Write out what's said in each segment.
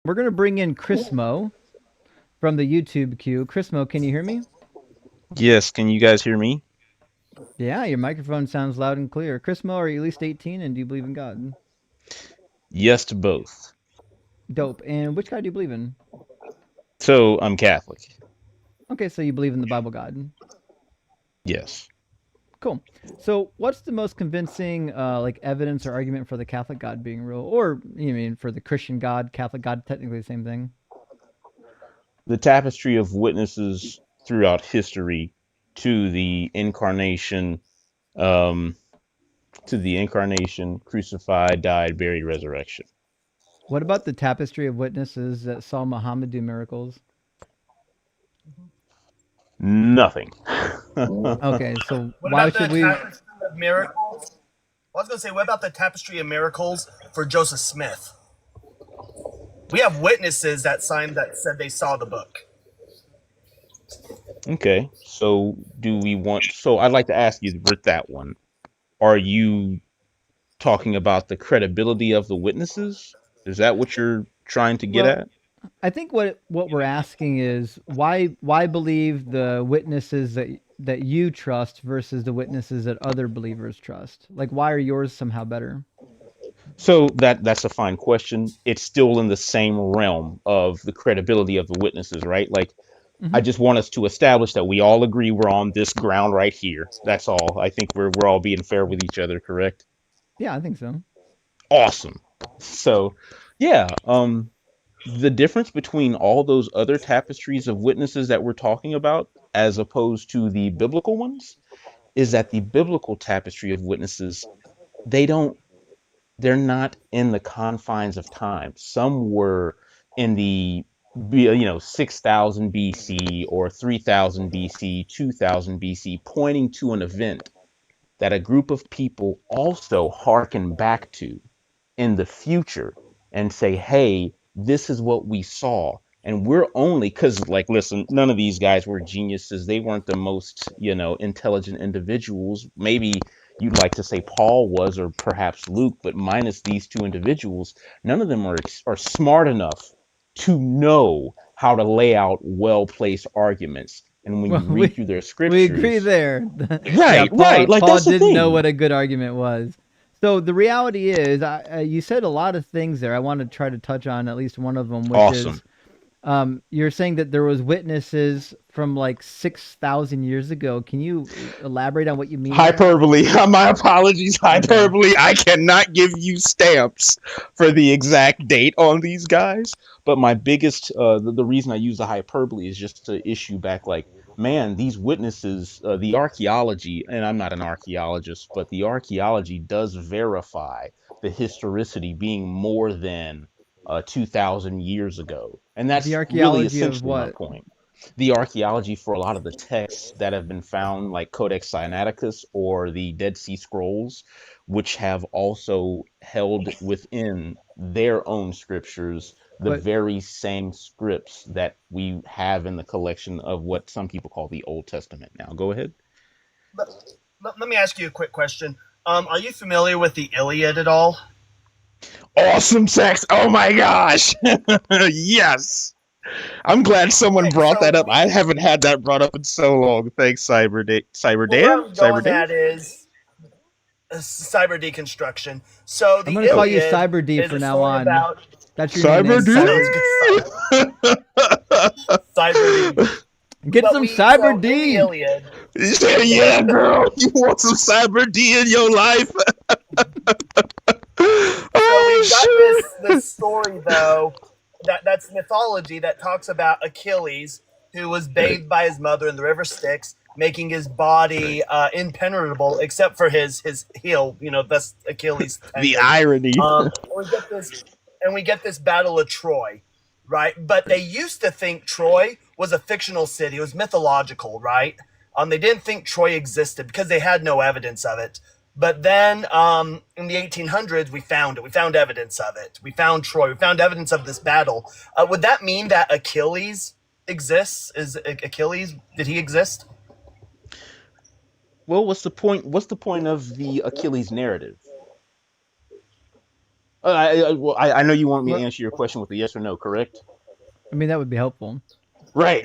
We're going to bring in Chrismo from the YouTube queue. Chrismo, can you hear me? Yes, can you guys hear me? Yeah, your microphone sounds loud and clear. Chrismo, are you at least 18 and do you believe in God? Yes to both. Dope. And which God do you believe in? So I'm Catholic. Okay, so you believe in the Bible God. Yes. Cool. So, what's the most convincing, like, evidence or argument for the Catholic God being real, or you mean for the Christian God, Catholic God, technically the same thing? The tapestry of witnesses throughout history to the incarnation, um, crucified, died, buried, resurrection. What about the tapestry of witnesses that saw Muhammad do miracles? Nothing. Okay, so What why about should the we? tapestry of miracles? I was going to say, what about the tapestry of miracles for Joseph Smith? We have witnesses that signed that said they saw the book. Okay, so do we want? So I'd like to ask you with that one. Are you talking about the credibility of the witnesses? Is that what you're trying to get Well, at? I think what we're asking is why believe the witnesses that you trust versus the witnesses that other believers trust? Like, why are yours somehow better? So that's a fine question. It's still in the same realm of the credibility of the witnesses, right? Like I Hmm. just want us to establish that we all agree we're on this ground right here. That's all. I think we're all being fair with each other, correct? Yeah, I think so. Awesome. So, yeah, the difference between all those other tapestries of witnesses that we're talking about as opposed to the biblical ones is that the biblical tapestry of witnesses, they don't they're not in the confines of time. Some were in the 6000 BC or 3000 BC, 2000 BC, pointing to an event that a group of people also hearken back to in the future and say, hey, this is what we saw. And we're only because, like, listen, none of these guys were geniuses. They weren't the most, intelligent individuals. Maybe you'd like to say Paul was, or perhaps Luke, but minus these two individuals, none of them are smart enough to know how to lay out well placed arguments. And when Well, you read through their we agree scriptures, there. Yeah, right, right, like Paul that's the didn't know thing. what a good argument was. So the reality is, you said a lot of things there. I want to try to touch on at least one of them, which Awesome. is you're saying that there was witnesses from like 6,000 years ago. Can you elaborate on what you mean there? Hyperbole. My apologies. Okay. Hyperbole. I cannot give you stamps for the exact date on these guys. But my biggest, the reason I use the hyperbole is just to issue back, like, man, these witnesses, the archaeology, and I'm not an archaeologist, but the archaeology does verify the historicity being more than 2,000 years ago. And The that's really archaeology of essentially my what? point. The archaeology for a lot of the texts that have been found, like Codex Sinaiticus or the Dead Sea Scrolls, which have also held within their own scriptures the But very same scripts that we have in the collection of what some people call the Old Testament. Now, go ahead. Let, let me ask you a quick question. Are you familiar with the Iliad at all? Awesome sex. Oh my gosh. Yes. I'm glad someone Okay, brought that so up. I haven't had that brought up in so long. Thanks, Cyber well, where Dan. I'm Cyber going Dave. at is cyber deconstruction. So I'm the gonna call Oh, you Iliad Cyber D is from a now story on. about. That's your new Cyber name, Cyber. Sounds good. D. Cyber D. Get But some we Cyber so in the D. Iliad, You said, yeah, girl. You want some Cyber D in your life? so Oh we've got shit. this story though that's mythology that talks about Achilles who was Right. bathed by his mother in the river Styx, making his body impenetrable except for his heel. You know, that's Achilles The tendon. irony. We get this, and we get this battle of Troy, right? But they used to think Troy was a fictional city; it was mythological, right? They didn't think Troy existed because they had no evidence of it. But then in the 1800s, we found it. We found evidence of it. We found Troy. We found evidence of this battle. Would that mean that Achilles exists? Is Achilles, did he exist? Well, what's the point? What's the point of the Achilles narrative? I know you want me to Well, answer your question with a yes or no, correct? I mean, that would be helpful. Right.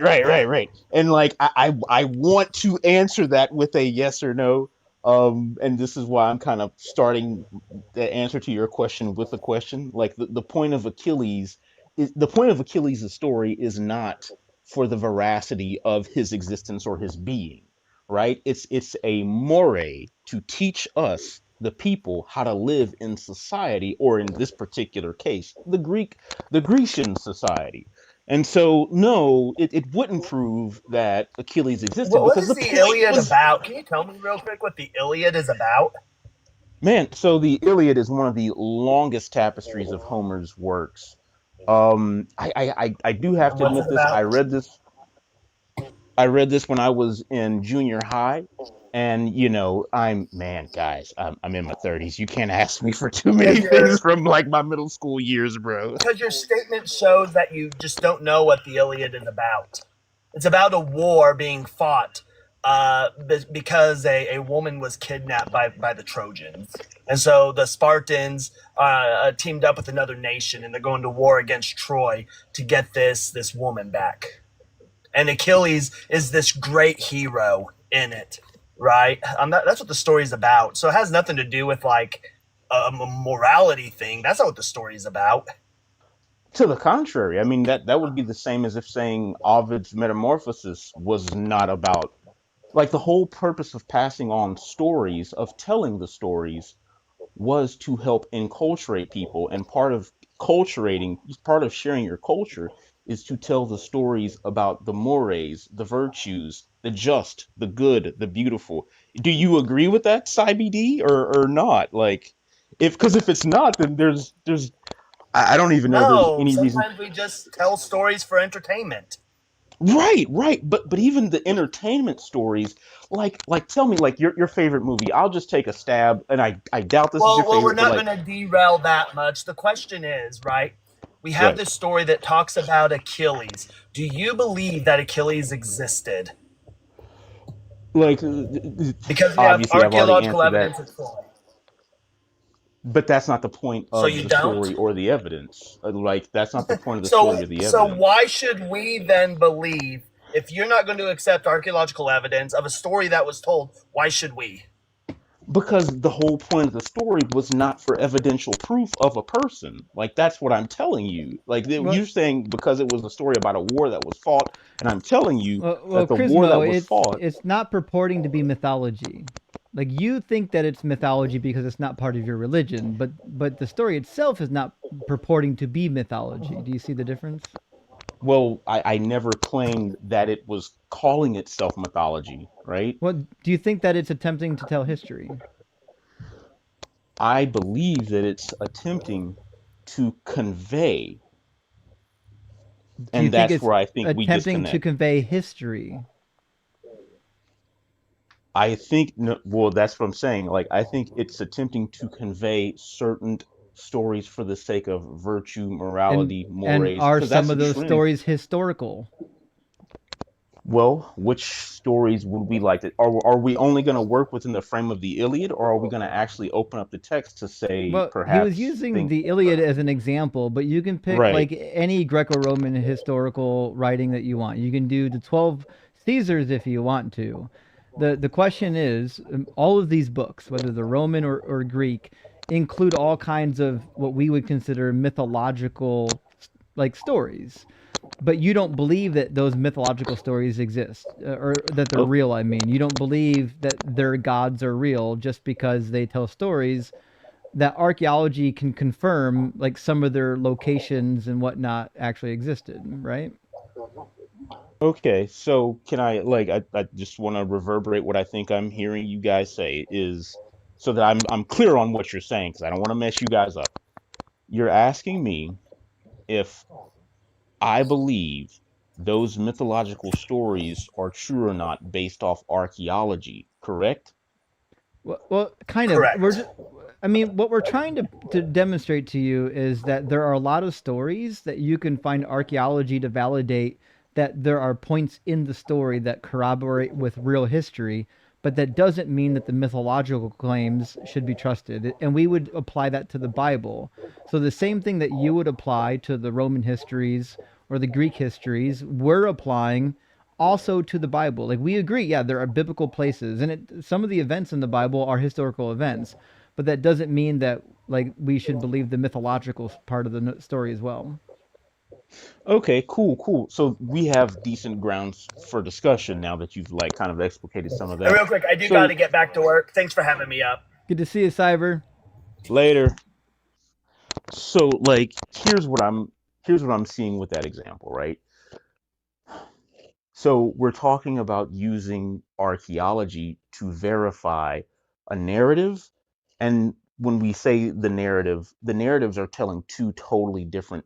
And like I want to answer that with a yes or no. And this is why I'm kind of starting the answer to your question with a question. Like the point of Achilles is the point of Achilles' story is not for the veracity of his existence or his being, right? It's a moray to teach us the people how to live in society, or in this particular case, the Grecian society. And so, no, it wouldn't prove that Achilles existed What because is the the point Iliad was, about? Can you tell me real quick what the Iliad is about? man. So the Iliad is one of the longest tapestries of Homer's works. I do have And to what's admit it this. about? I read this when I was in junior high, and I'm man, guys, I'm in my 30s. You can't ask me for too Because many things your from like my middle school years, bro. because your statement shows that you just don't know what the Iliad is about. It's about a war being fought because a woman was kidnapped by the Trojans. And so the Spartans teamed up with another nation, and they're going to war against Troy to get this woman back. And Achilles is this great hero in it, right? That's what the story's about. So it has nothing to do with like a morality thing. That's not what the story's about. To the contrary, I mean that would be the same as if saying Ovid's Metamorphosis was not about, like, the whole purpose of passing on stories, of telling the stories, was to help enculturate people. And part of sharing your culture is to tell the stories about the mores, the virtues, the just, the good, the beautiful. Do you agree with that, CyBD, or not? Like, if it's not, then there's I don't even know if there's No, any reason. sometimes we just tell stories for entertainment. Right. But even the entertainment stories, like tell me, like, your favorite movie. I'll just take a stab, and I doubt this is your Well, we're favorite, but not going like, to derail that much. The question is, right? We have right. this story that talks about Achilles. Do you believe that Achilles existed? Like, Because we have obviously I've already archaeological answered that, evidence of Troy. but that's not the point So of you the don't? story or the evidence. Like, that's not the point of the story So or the so evidence. why should we then believe if you're not going to accept archaeological evidence of a story that was told, why should we? Because the whole point of the story was not for evidential proof of a person. Like, that's what I'm telling you. Like, Well, you're saying because it was a story about a war that was fought, and I'm telling you well, that the war that Chrismo, was fought. it's not purporting to be mythology. Like you think that it's mythology because it's not part of your religion, but the story itself is not purporting to be mythology. Do you see the difference? Well, I never claimed that it was calling itself mythology, right? What do you think that it's attempting to tell history? I believe that it's attempting to convey, Do you and think that's it's where I think we attempting to disconnect. convey history? I think, no, well, that's what I'm saying. Like, I think it's attempting to convey certain stories for the sake of virtue, morality, And mores, are because some that's a of those trend. stories historical? Well, which stories would we like to? Are we only going to work within the frame of the Iliad, or are we going to actually open up the text to say Well, he was perhaps using think the Iliad as an example, but you can pick right? like any Greco-Roman historical writing that you want. You can do the 12 Caesars if you want to. The question is, all of these books, whether they're Roman or Greek, include all kinds of what we would consider mythological like stories. But you don't believe that those mythological stories exist or that they're Oh, real. I mean, you don't believe that their gods are real just because they tell stories that archaeology can confirm like some of their locations and whatnot actually existed, right? okay. So can I, like, I just want to reverberate what I think I'm hearing you guys say is, so that I'm clear on what you're saying, because I don't want to mess you guys up. You're asking me if I believe those mythological stories are true or not based off archaeology, correct? Well, kind of. We're Correct. just, I mean, what we're trying to demonstrate to you is that there are a lot of stories that you can find archaeology to validate that there are points in the story that corroborate with real history, but that doesn't mean that the mythological claims should be trusted. And we would apply that to the Bible. So the same thing that you would apply to the Roman histories or the Greek histories, we're applying also to the Bible. Like we agree, yeah, there are biblical places, and some of the events in the Bible are historical events, but that doesn't mean that like we should believe the mythological part of the story as well. Okay, cool, cool. So we have decent grounds for discussion now that you've like kind of explicated some of And that. real quick, I do got So to get back to work. Thanks for having me up. Good to see you, Cyber. later. So like here's what I'm seeing with that example, right? So we're talking about using archaeology to verify a narrative, and when we say the narratives are telling two totally different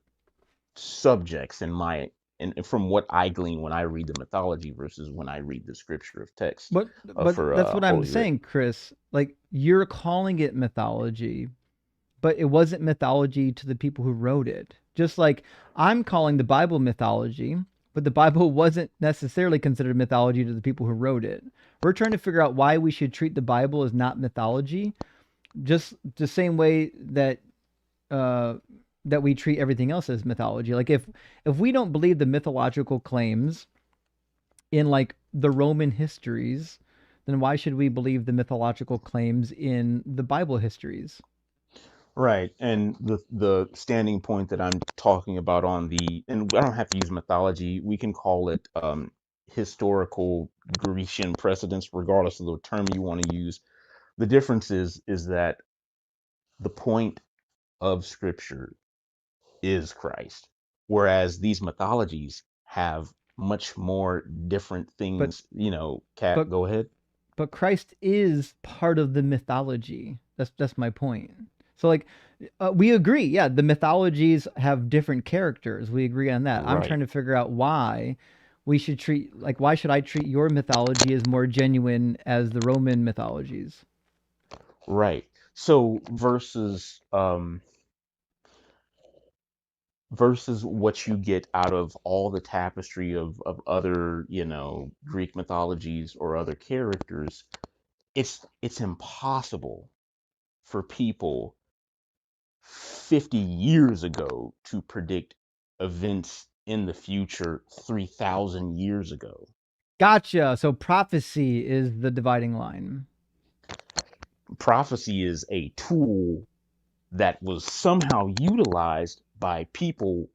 subjects in my and from what I glean when I read the mythology versus when I read the scripture of text But for that's what I'm Holy Writ. saying, Chris. Like you're calling it mythology, but it wasn't mythology to the people who wrote it. Just like I'm calling the Bible mythology, but the Bible wasn't necessarily considered mythology to the people who wrote it. We're trying to figure out why we should treat the Bible as not mythology, just the same way uh, that we treat everything else as mythology. Like if we don't believe the mythological claims in like the Roman histories, then why should we believe the mythological claims in the Bible histories? Right, and the standing point that I'm talking about on the, and I don't have to use mythology, we can call it historical Grecian precedents, regardless of the term you want to use. The difference is that the point of Scripture is Christ, whereas these mythologies have much more different But things. You know, Cat, but go ahead. but Christ is part of the mythology. That's my point. So like we agree, yeah, the mythologies have different characters. We agree on that. I'm trying Right, to figure out why we should treat like why should I treat your mythology as more genuine as the Roman mythologies? right. So versus what you get out of all the tapestry of other, you know, Greek mythologies or other characters, it's impossible for people 50 years ago to predict events in the future 3,000 years ago. Gotcha. So prophecy is the dividing line. Prophecy is a tool that was somehow utilized by people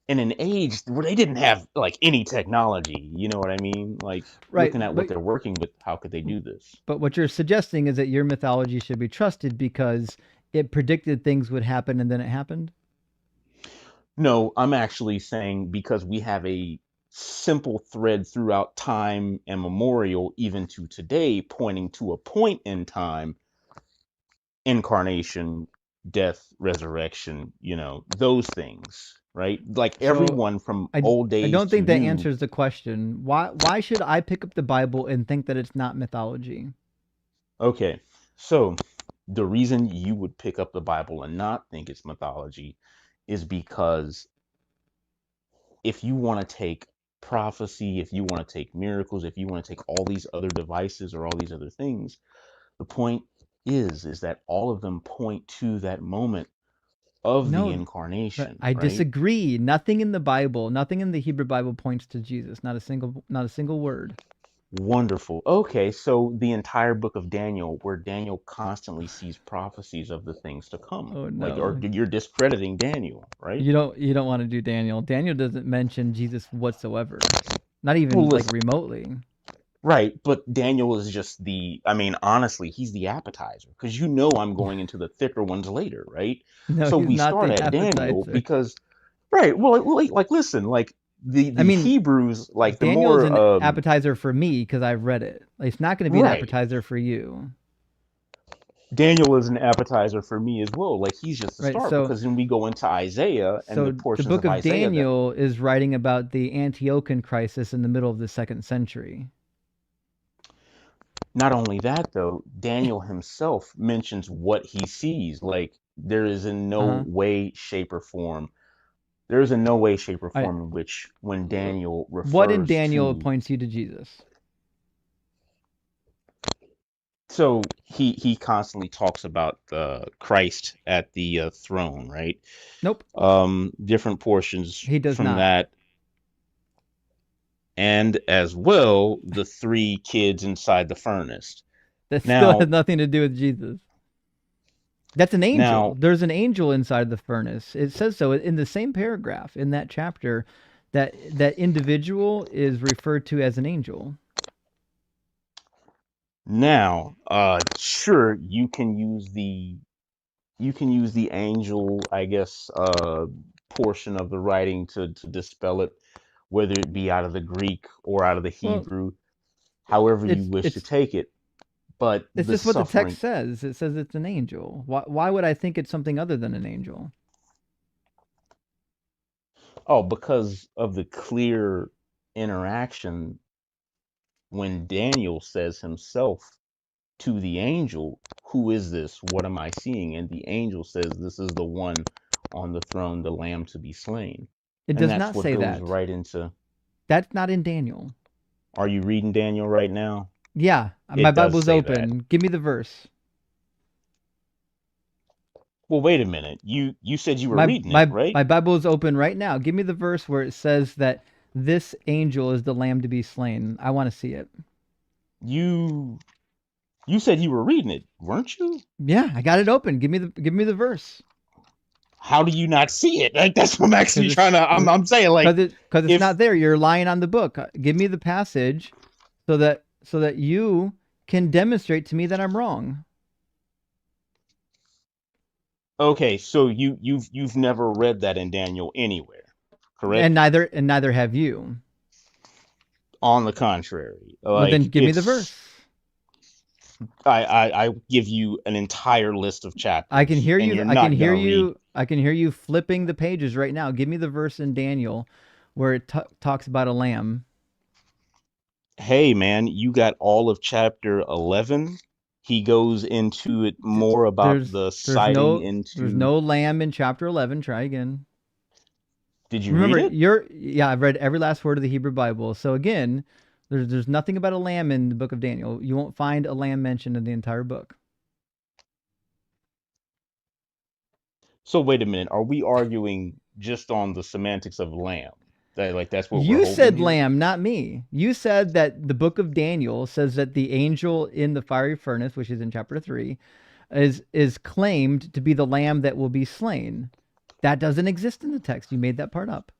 in an age where they didn't have like any technology. You know what I mean? Like Right, looking at what they're working with, how could they do this? but what you're suggesting is that your mythology should be trusted because it predicted things would happen and then it happened. No, I'm actually saying because we have a simple thread throughout time and memorial, even to today, pointing to a point in time, incarnation, death, resurrection, you know, those things, right? Like So everyone from I old I days don't to think that new. answers the question. Why should I pick up the Bible and think that it's not mythology? Okay, so the reason you would pick up the Bible and not think it's mythology is because if you want to take prophecy, if you want to take miracles, if you want to take all these other devices or all these other things, the point is that all of them point to that moment of the No, but incarnation, I right? disagree. Nothing in the Bible, nothing in the Hebrew Bible points to Jesus. Not a single word. Wonderful. Okay, so the entire book of Daniel, where Daniel constantly sees prophecies of the things to come, Oh like, or no. you're discrediting Daniel, right? You don't want to do Daniel. Daniel doesn't mention Jesus whatsoever. Not Well, even like listen, remotely. right, but Daniel is just the, I mean, honestly, he's the appetizer because you know I'm going into the thicker ones later, right? No, So he's we not start the at Daniel appetizer. because, right, well, like listen, like I the mean, Hebrews, like the Daniel is more, an appetizer for me because I've read it. Like, it's not going to be an right, appetizer for you, Daniel is an appetizer for me as well. Like he's just the right? start because then we go into Isaiah and the The portions book of of Isaiah that Daniel is writing about the Antiochian crisis in the middle of the second century. not only that though, Daniel himself mentions what he sees. Like there is in Uh no huh. way, shape, or form. There is in no way, shape, or All right. form in which when Daniel What in refers Daniel to points you to Jesus? So he constantly talks about Christ at the throne, right? Nope, Different portions he does from not. that, and as well the three kids inside the furnace. That still has Now, nothing to do with Jesus. That's an angel. now, There's an angel inside the furnace. It says so in the same paragraph in that chapter that that individual is referred to as an angel. sure, you can use the angel, I guess, portion of the writing to dispel it, whether it be out of the Greek or out of the Well, Hebrew, however you it's wish to it's take it. But it's the just what the text suffering, says. It says it's an angel. Why would I think it's something other than an angel? oh, because of the clear interaction when Daniel says himself to the angel, "Who is this? What am I seeing?" And the angel says, "This is the one on the throne, the lamb to be slain." It And does that's not what say goes that. right into, That's not in Daniel. are you reading Daniel right now? Yeah, my It does Bible's say that. open. Give me the verse. Well, wait a minute. You said you were My reading it, my right? my Bible is open right now. Give me the verse where it says that this angel is the lamb to be slain. I want to see it. You you said you were reading it, weren't you? Yeah, I got it open. Give me the verse. How do you not see it? Like, that's what I'm actually Because trying to. I'm saying, like, it's if not there. You're lying on the book. Give me the passage so that you can demonstrate to me that I'm wrong. okay, so you've never read that in Daniel anywhere, And correct? neither have you. On the contrary, Well, then like give me the verse. I give you an entire list of I can chapters, hear and you. you're I can not hear gonna read. you. I can hear you flipping the pages right now. Give me the verse in Daniel where it talks about a lamb. Hey, man, you got all of chapter 11. He goes into it more about There's the there's sighting no there's into. no lamb in chapter 11. Try again. Did you read Remember, it? yeah, I've read every last word of the Hebrew Bible. So again, there's nothing about a lamb in the book of Daniel. You won't find a lamb mentioned in the entire book. So wait a minute. Are we arguing just on the semantics of lamb? That, like, that's what we're You holding said here? lamb, not me. You said that the book of Daniel says that the angel in the fiery furnace, which is in chapter 3, is claimed to be the lamb that will be slain. That doesn't exist in the text. You made that part up.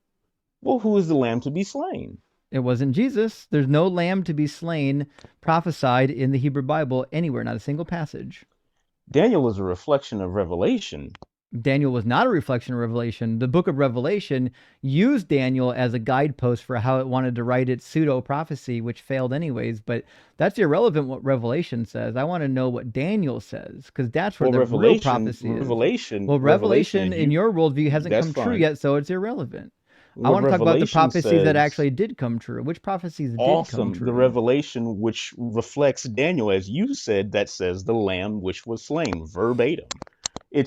Well, who is the lamb to be slain? It wasn't Jesus. There's no lamb to be slain prophesied in the Hebrew Bible anywhere, not a single passage. Daniel is a reflection of Revelation. Daniel was not a reflection of Revelation. The book of Revelation used Daniel as a guidepost for how it wanted to write its pseudo prophecy, which failed anyways. But that's irrelevant what Revelation says. I want to know what Daniel says, because that's where Well, the real prophecy is. Well, Revelation. Revelation If in you, your worldview hasn't that's come true fine. yet, so it's irrelevant. I What want to talk about the Revelation prophecies that says, actually did come true. Which prophecies did come awesome. The true? revelation which reflects Daniel, as you said, that says the lamb which was slain verbatim.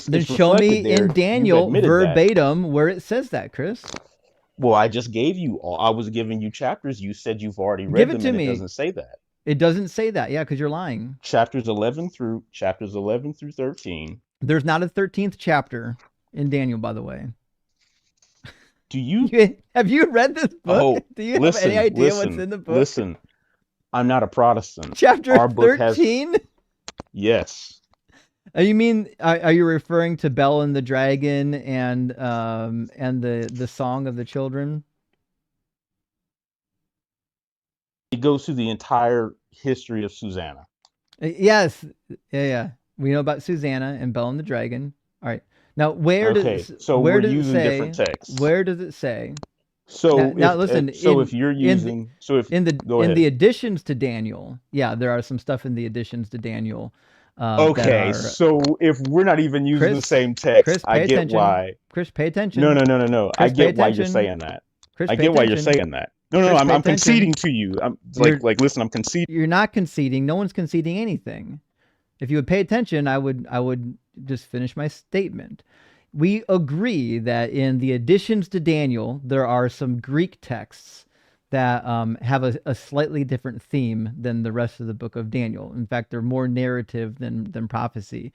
Then It's show me reflected in there. You've Daniel admitted that. verbatim where it says that, Chris. Well, I just gave you all. I was giving you chapters. You said you've already Give read it them, to and it me. doesn't say that. It doesn't say that. Yeah, because you're lying. Chapters 11 through 13. There's not a 13th chapter in Daniel, by the way. Do you? Have you read this book? Oh, Do you have any idea what's listen, in the book? listen. I'm not a Protestant. Chapter Our book has 13? yes. You mean are you referring to Bel and the Dragon and the Song of the Children? It goes through the entire history of Susanna. Yes. Yeah. We know about Susanna and Bel and the Dragon. All right. Now, Okay, so we're does it using different say? texts. Where does it say? Now, So now listen, if you're in using, so if go in the ahead. additions to Daniel, yeah, there are some stuff in the additions to Daniel that Okay, are so if we're not even using the Chris. same text, Chris, I pay get attention. why. Chris, pay No, attention. no, no, no, no. I Chris, pay get why you're attention. saying that. Chris, I pay get why you're attention. saying that. No, no, no. Chris, pay I'm conceding attention. to you. I'm You're listen. I'm conceding. you're not conceding. No one's conceding anything. If you would pay attention, I would just finish my statement. We agree that in the additions to Daniel, there are some Greek texts that have a slightly different theme than the rest of the book of Daniel. In fact, they're more narrative than prophecy.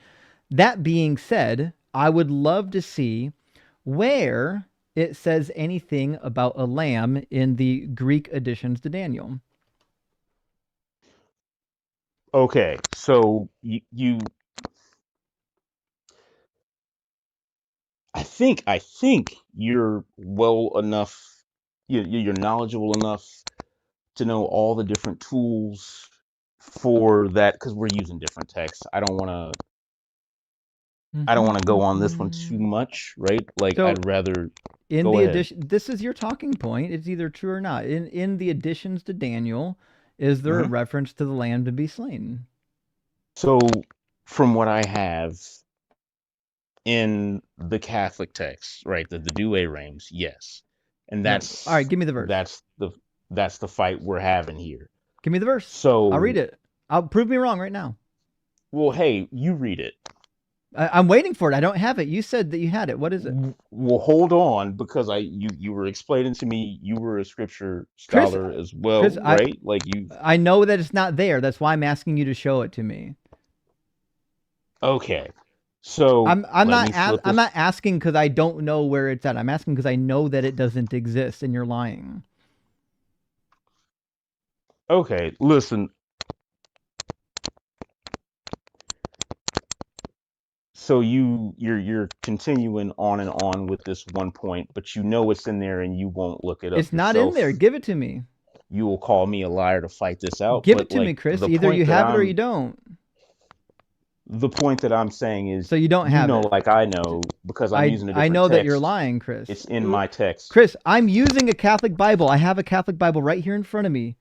That being said, I would love to see where it says anything about a lamb in the Greek additions to Daniel. Okay, so you I think you're well enough, you're knowledgeable enough to know all the different tools for that, because we're using different texts. I don't want to go on this one too much, right? Like, So I'd rather in go the ahead. addition, this is your talking point. It's either true or not. In the additions to Daniel, is there a Hmm. reference to the lamb to be slain? So, from what I have in the Catholic text, right, the Douay Rheims, yes, and No. All right, that's give me the verse. that's the that's the fight we're having here. Give me the verse. I'll read So, it. I'll prove me wrong right now. well, hey, you read it. I'm waiting for it. I don't have it. You said that you had it. What is it? Well, hold on, because you were explaining to me you were a scripture Chris, scholar as well, Chris, right? Like, you. I know that it's not there. That's why I'm asking you to show it to me. Okay, so I'm let not me flip I'm this. not asking because I don't know where it's at. I'm asking because I know that it doesn't exist and you're lying. Okay, listen. So you're continuing on and on with this one point, but you know it's in there and you won't look it up It's not in there. yourself. Give it to me. You will call me a liar to fight this out, Give it but to me, like, Chris. Either you have it or you don't. the point that I'm saying is, So you don't have it. like I know, because I'm using a I different know that you're text. lying, Chris. It's in my text. Chris, I'm using a Catholic Bible. I have a Catholic Bible right here in front of me.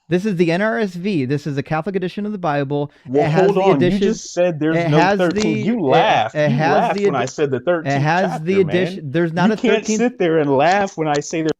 This is the NRSV. This is a Catholic edition of the Bible. Well, It has hold the on. You edition. just said there's It no has 13th. the. You laughed. It You has laughed the. when I said the It 13th has the chapter, man. edition. There's not You a can't 13th. sit there and laugh when I say there.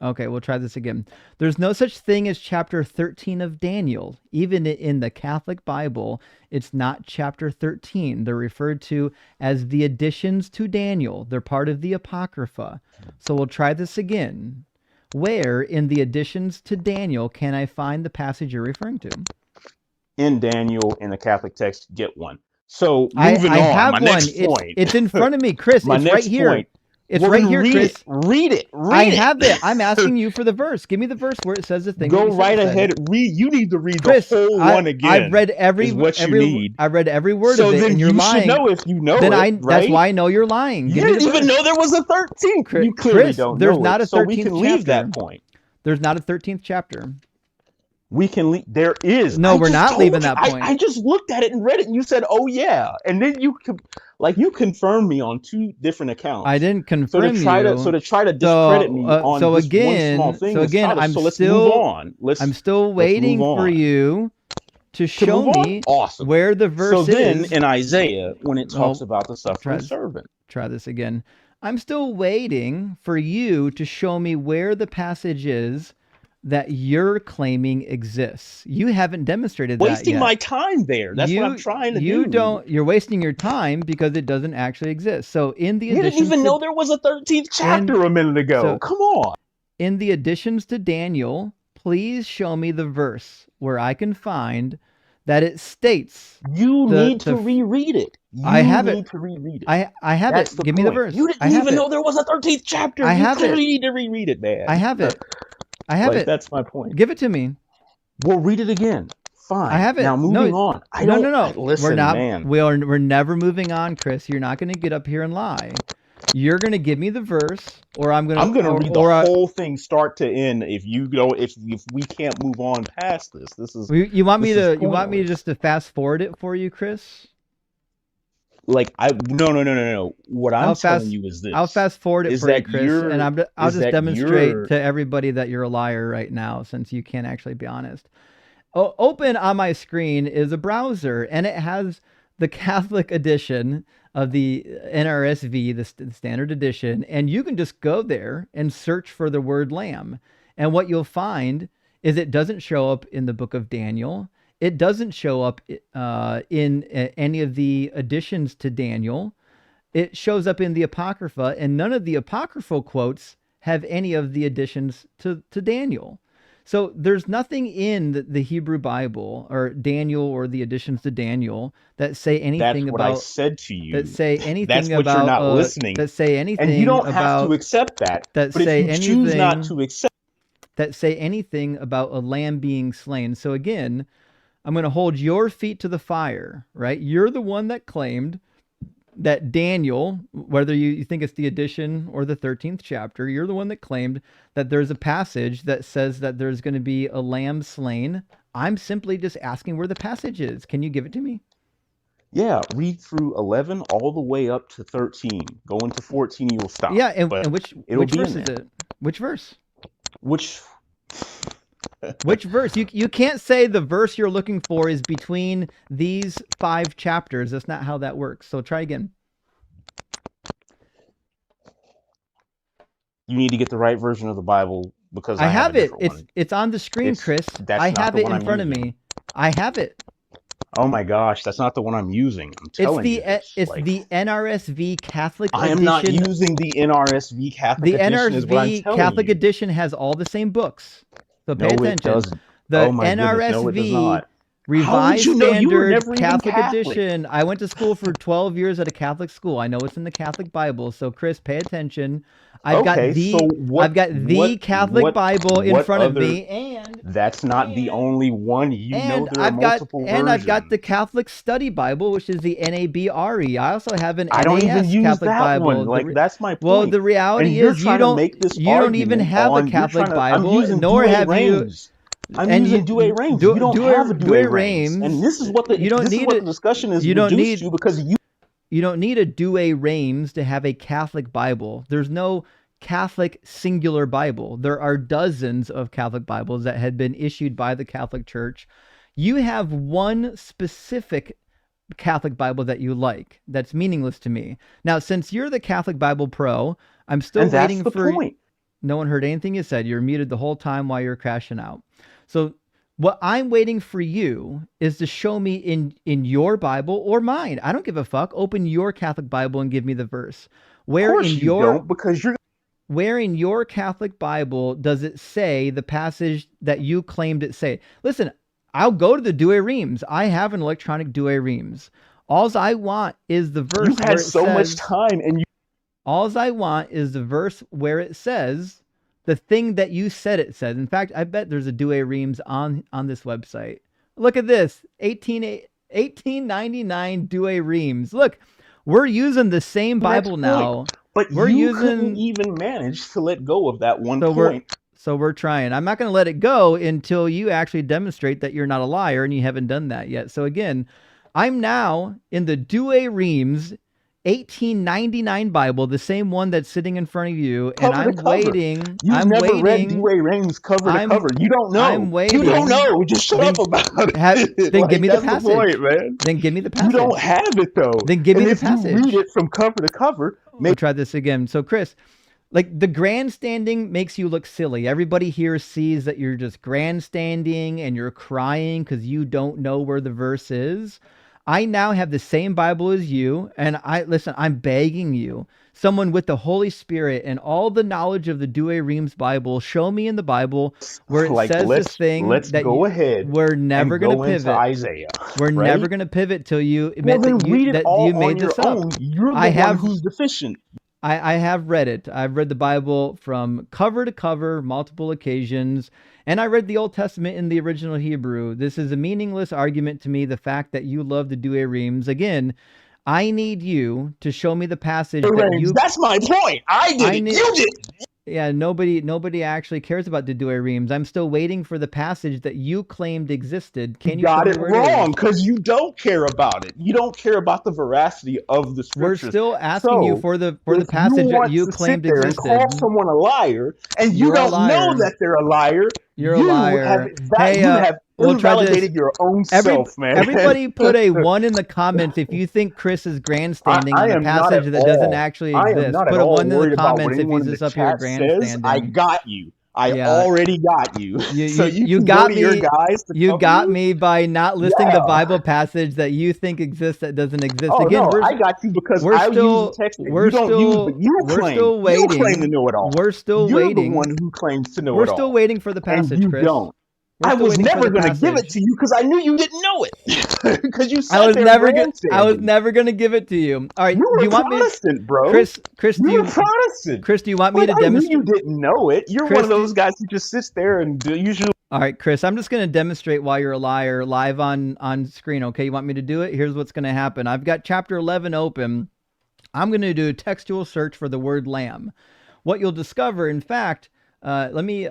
Okay, we'll try this again. There's no such thing as chapter 13 of Daniel. Even in the Catholic Bible, it's not chapter 13. They're referred to as the additions to Daniel. They're part of the Apocrypha. So we'll try this again. Where in the additions to Daniel can I find the passage you're referring to? In Daniel, in the Catholic text, get one. So, moving I on, my have one. next point. It's in front of me, Chris. My It's right next here. point. It's Well, right then here, read it. Chris. Read it. I Read have it. I'm it. asking you for the verse. Give me the verse where it says the thing that Go you right said. ahead. Read. You need to read the Chris, whole one I've again. read Is what you need. I read every word So of it, then and you're you should lying. know if you know Then it, that's right? why I know you're lying. You Give me the didn't even verse. know there was a 13th. You clearly Chris, don't there's know not it. a So we 13th can leave chapter. that point. There's not a 13th chapter. We can leave. There is. No, I we're just not told leaving you. that I, point. I just looked at it and read it, and you said, "Oh yeah," and then you confirmed me on two different accounts. I didn't So to confirm try to you. discredit me on So this one small again, thing, I'm let's move still on. Let's I'm still let's move waiting for on. you to To show move on, me awesome. where the So verse then is. in Isaiah, when it talks Oh, about the suffering try servant, try this again. I'm still waiting for you to show me where the passage is that you're claiming exists. You haven't demonstrated that wasting yet. my time there. That's what I'm trying to You do. don't. You're wasting your time because it doesn't actually exist. So in the You didn't additions even to know there was a 13th in chapter a minute ago. so Come on. in the additions to Daniel, please show me the verse where I can find that it states You need to the reread it. I You have it. need to reread it. I have That's it. the Give me the point. verse. You I didn't have even it. know there was a 13th chapter. I You have it. clearly need to reread it, man. I have it. I have Like, it. that's my point. Give it to me. Well, read it again. I Fine. have Now, it. moving on. No. We're Listen, not. man. We're never moving on, Chris. You're not going to get up here and lie. You're going to give me the verse, or I'm going to read the whole thing start to end. If we can't move on past this, you want me this is to pointless. just to fast forward it for you, Chris? Like, no. What I'm telling you is this. I'll fast forward it is for you, that Chris, and I'll just demonstrate you're to everybody that you're a liar right now, since you can't actually be honest. Open on my screen is a browser, and it has the Catholic edition of the NRSV, the standard edition, and you can just go there and search for the word lamb. And what you'll find is it doesn't show up in the book of Daniel. It doesn't show up in any of the additions to Daniel. It shows up in the Apocrypha, and none of the apocryphal quotes have any of the additions to Daniel. So there's nothing in the Hebrew Bible or Daniel or the additions to Daniel that say That's anything what I about said to that you. say That's anything what you're about not listening. that say And you anything don't have to about accept that. that But if say you choose not anything to accept, that say anything about a lamb being slain. So again, I'm going to hold your feet to the fire, right? You're the one that claimed that Daniel, whether you think it's the edition or the 13th chapter, you're the one that claimed that there's a passage that says that there's going to be a lamb slain. I'm simply just asking where the passage is. Can you give it to me? yeah, read through 11 all the way up to 13. Go into 14, you will stop. Yeah, and But it'll which be in verse is there. it? Which verse? Which Which verse? You can't say the verse you're looking for is between these 5 chapters. That's not how that works. So try again. you need to get the right version of the Bible because I I have a have it. different one. It's on the screen, Chris. I That's not have the it one in I'm front of using. me. I have it. Oh my gosh, that's not the one I'm using. I'm telling you this. It's Like, the NRSV Catholic I am not edition. using the NRSV Catholic The edition is what I'm NRSV telling Catholic you. edition has all the same books. So pay No, it attention. doesn't. Oh The my goodness, no, it does NRSV not. How would Revised you know? You were Standard never even Catholic Catholic. Edition. I went to school for 12 years at a Catholic school. I know it's in the Catholic Bible. So Chris, pay attention. Okay, so I've got the Catholic Bible in what front of other? me, That's not the only one. You know there are multiple I've got the versions. Catholic Study Bible, which is the NABRE. I also have an I don't even NAS use Catholic that Bible. one. Like, that's my Well, point. the And reality you're is trying to make this you don't even argument have a on. You're trying Catholic to. I'm Bible, using nor Douay have you. Rheims. I'm And using you Douay Rheims. You don't have a Douay Rheims, Reims. and this is what the You don't need the discussion is You don't reduced need. to because you. You don't need a Douay Rheims to have a Catholic Bible. There's no Catholic singular Bible. There are dozens of Catholic Bibles that had been issued by the Catholic Church. You have one specific Catholic Bible that you like. That's meaningless to me. Now, since you're the Catholic Bible pro, I'm still And that's waiting the for. point. No one heard anything you said. You're muted the whole time while you're crashing out. So what I'm waiting for you is to show me in your Bible or mine. I don't give a fuck. Open your Catholic Bible and give me the verse. Of course you don't, because you're. Where in your Catholic Bible does it say the passage that you claimed it say? Listen, I'll go to the Douay Rheims. I have an electronic Douay Rheims. Alls I want is the verse You've where had it so much says. time, and you. Alls I want is the verse where it says the thing that you said it says. In fact, I bet there's a Douay Rheims on this website. Look at this, 1899 Douay Rheims. Look, we're using the same Bible now. But we're you using, couldn't even manage to let go of that one so point. We're trying. I'm not going to let it go until you actually demonstrate that you're not a liar, and you haven't done that yet. So again, I'm now in the Douay Rheims 1899 Bible, the same one that's sitting in front of you, and I'm waiting. You've never read Douay Rheims cover to cover. You don't know. I'm waiting. You don't know. Just shut up about it. Then give me the passage. Point, man. Then give me the passage. You don't have it though. Then give me the passage. If you read it from cover to cover, we'll try this again. So Chris, like the grandstanding makes you look silly. Everybody here sees that you're just grandstanding and you're crying because you don't know where the verse is. I now have the same Bible as you, and I'm begging you, someone with the Holy Spirit and all the knowledge of the Douay Rheims Bible, show me in the Bible where it says this thing that we're never going to pivot. Isaiah, we're never going to pivot till you admit that you made this up. You're the one who's deficient. I have read it. I've read the Bible from cover to cover, multiple occasions, and I read the Old Testament in the original Hebrew. This is a meaningless argument to me, the fact that you love the Douay Rheims. Again, I need you to show me the passage that you... That's my point. I did it. You did it. Yeah, nobody actually cares about the Douay Rheims. I'm still waiting for the passage that you claimed existed. Can you got it wrong because you don't care about it. You don't care about the veracity of the scriptures. We're still asking you for the passage that you claimed existed. And call someone a liar, and you don't know that they're a liar. You're a liar. You have invalidated your own self, man. Everybody put a 1 in the comments if you think Chris is grandstanding on a passage that doesn't actually exist. Put a 1 in the comments if he's just up here grandstanding. I got you. I Yeah. already got you. So You can go got to your me. guys to You cover got you? me by not listing the Yeah. Bible passage that you think exists that doesn't exist. Oh Again, no, I got you because we're I use a still text that we're you don't use, but still we're still you claim to waiting. know it all. We're still You're the waiting. one who claims to know We're it still all, waiting for the and passage, you Chris. don't. We're I still was waiting for never the gonna give it passage. to you because I knew you didn't know it. Because you sat there I was grandstanding. never gonna give it to you. All right, You do were you want me, Protestant, bro. Chris? You were Protestant. Chris, do you want me Like to I knew you demonstrate? didn't know it. You're one of Chris, those guys who just sits there and usually. All right, Chris, I'm just going to demonstrate why you're a liar live on screen, okay? You want me to do it? Here's what's going to happen. I've got chapter 11 open. I'm going to do a textual search for the word lamb. What you'll discover, in fact, let me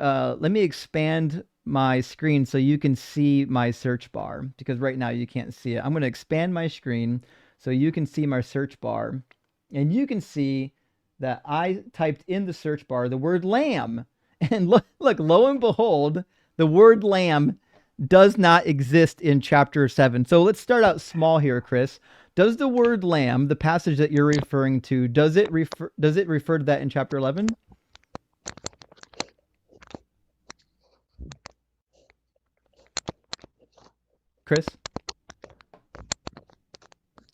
expand my screen so you can see my search bar, because right now you can't see it. I'm going to expand my screen so you can see my search bar, and you can see that I typed in the search bar the word lamb. And look, lo and behold, the word lamb does not exist in chapter 7. So let's start out small here, Chris. Does the word lamb, the passage that you're referring to, does it refer to that in chapter 11? Chris?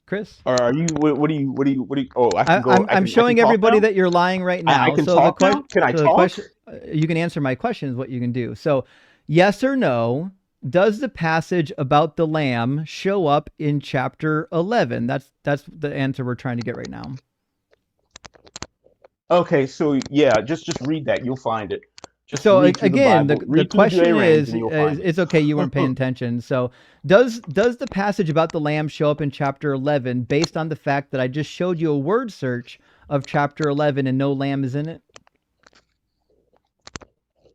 Chris? Or are you? What do you? Oh, I can go. I'm I can showing talk everybody now. that you're lying right I now. can So talk now. Can I the talk? question, you can answer my question is what you can do. So, yes or no, does the passage about the lamb show up in chapter 11? That's the answer we're trying to get right now. Okay, so yeah, just read that. You'll find it. Just So read through the again, Bible. the Read through the question Durams, is, and you'll find it's okay you weren't paying it. attention. So does the passage about the lamb show up in chapter 11 based on the fact that I just showed you a word search of chapter 11 and no lamb is in it?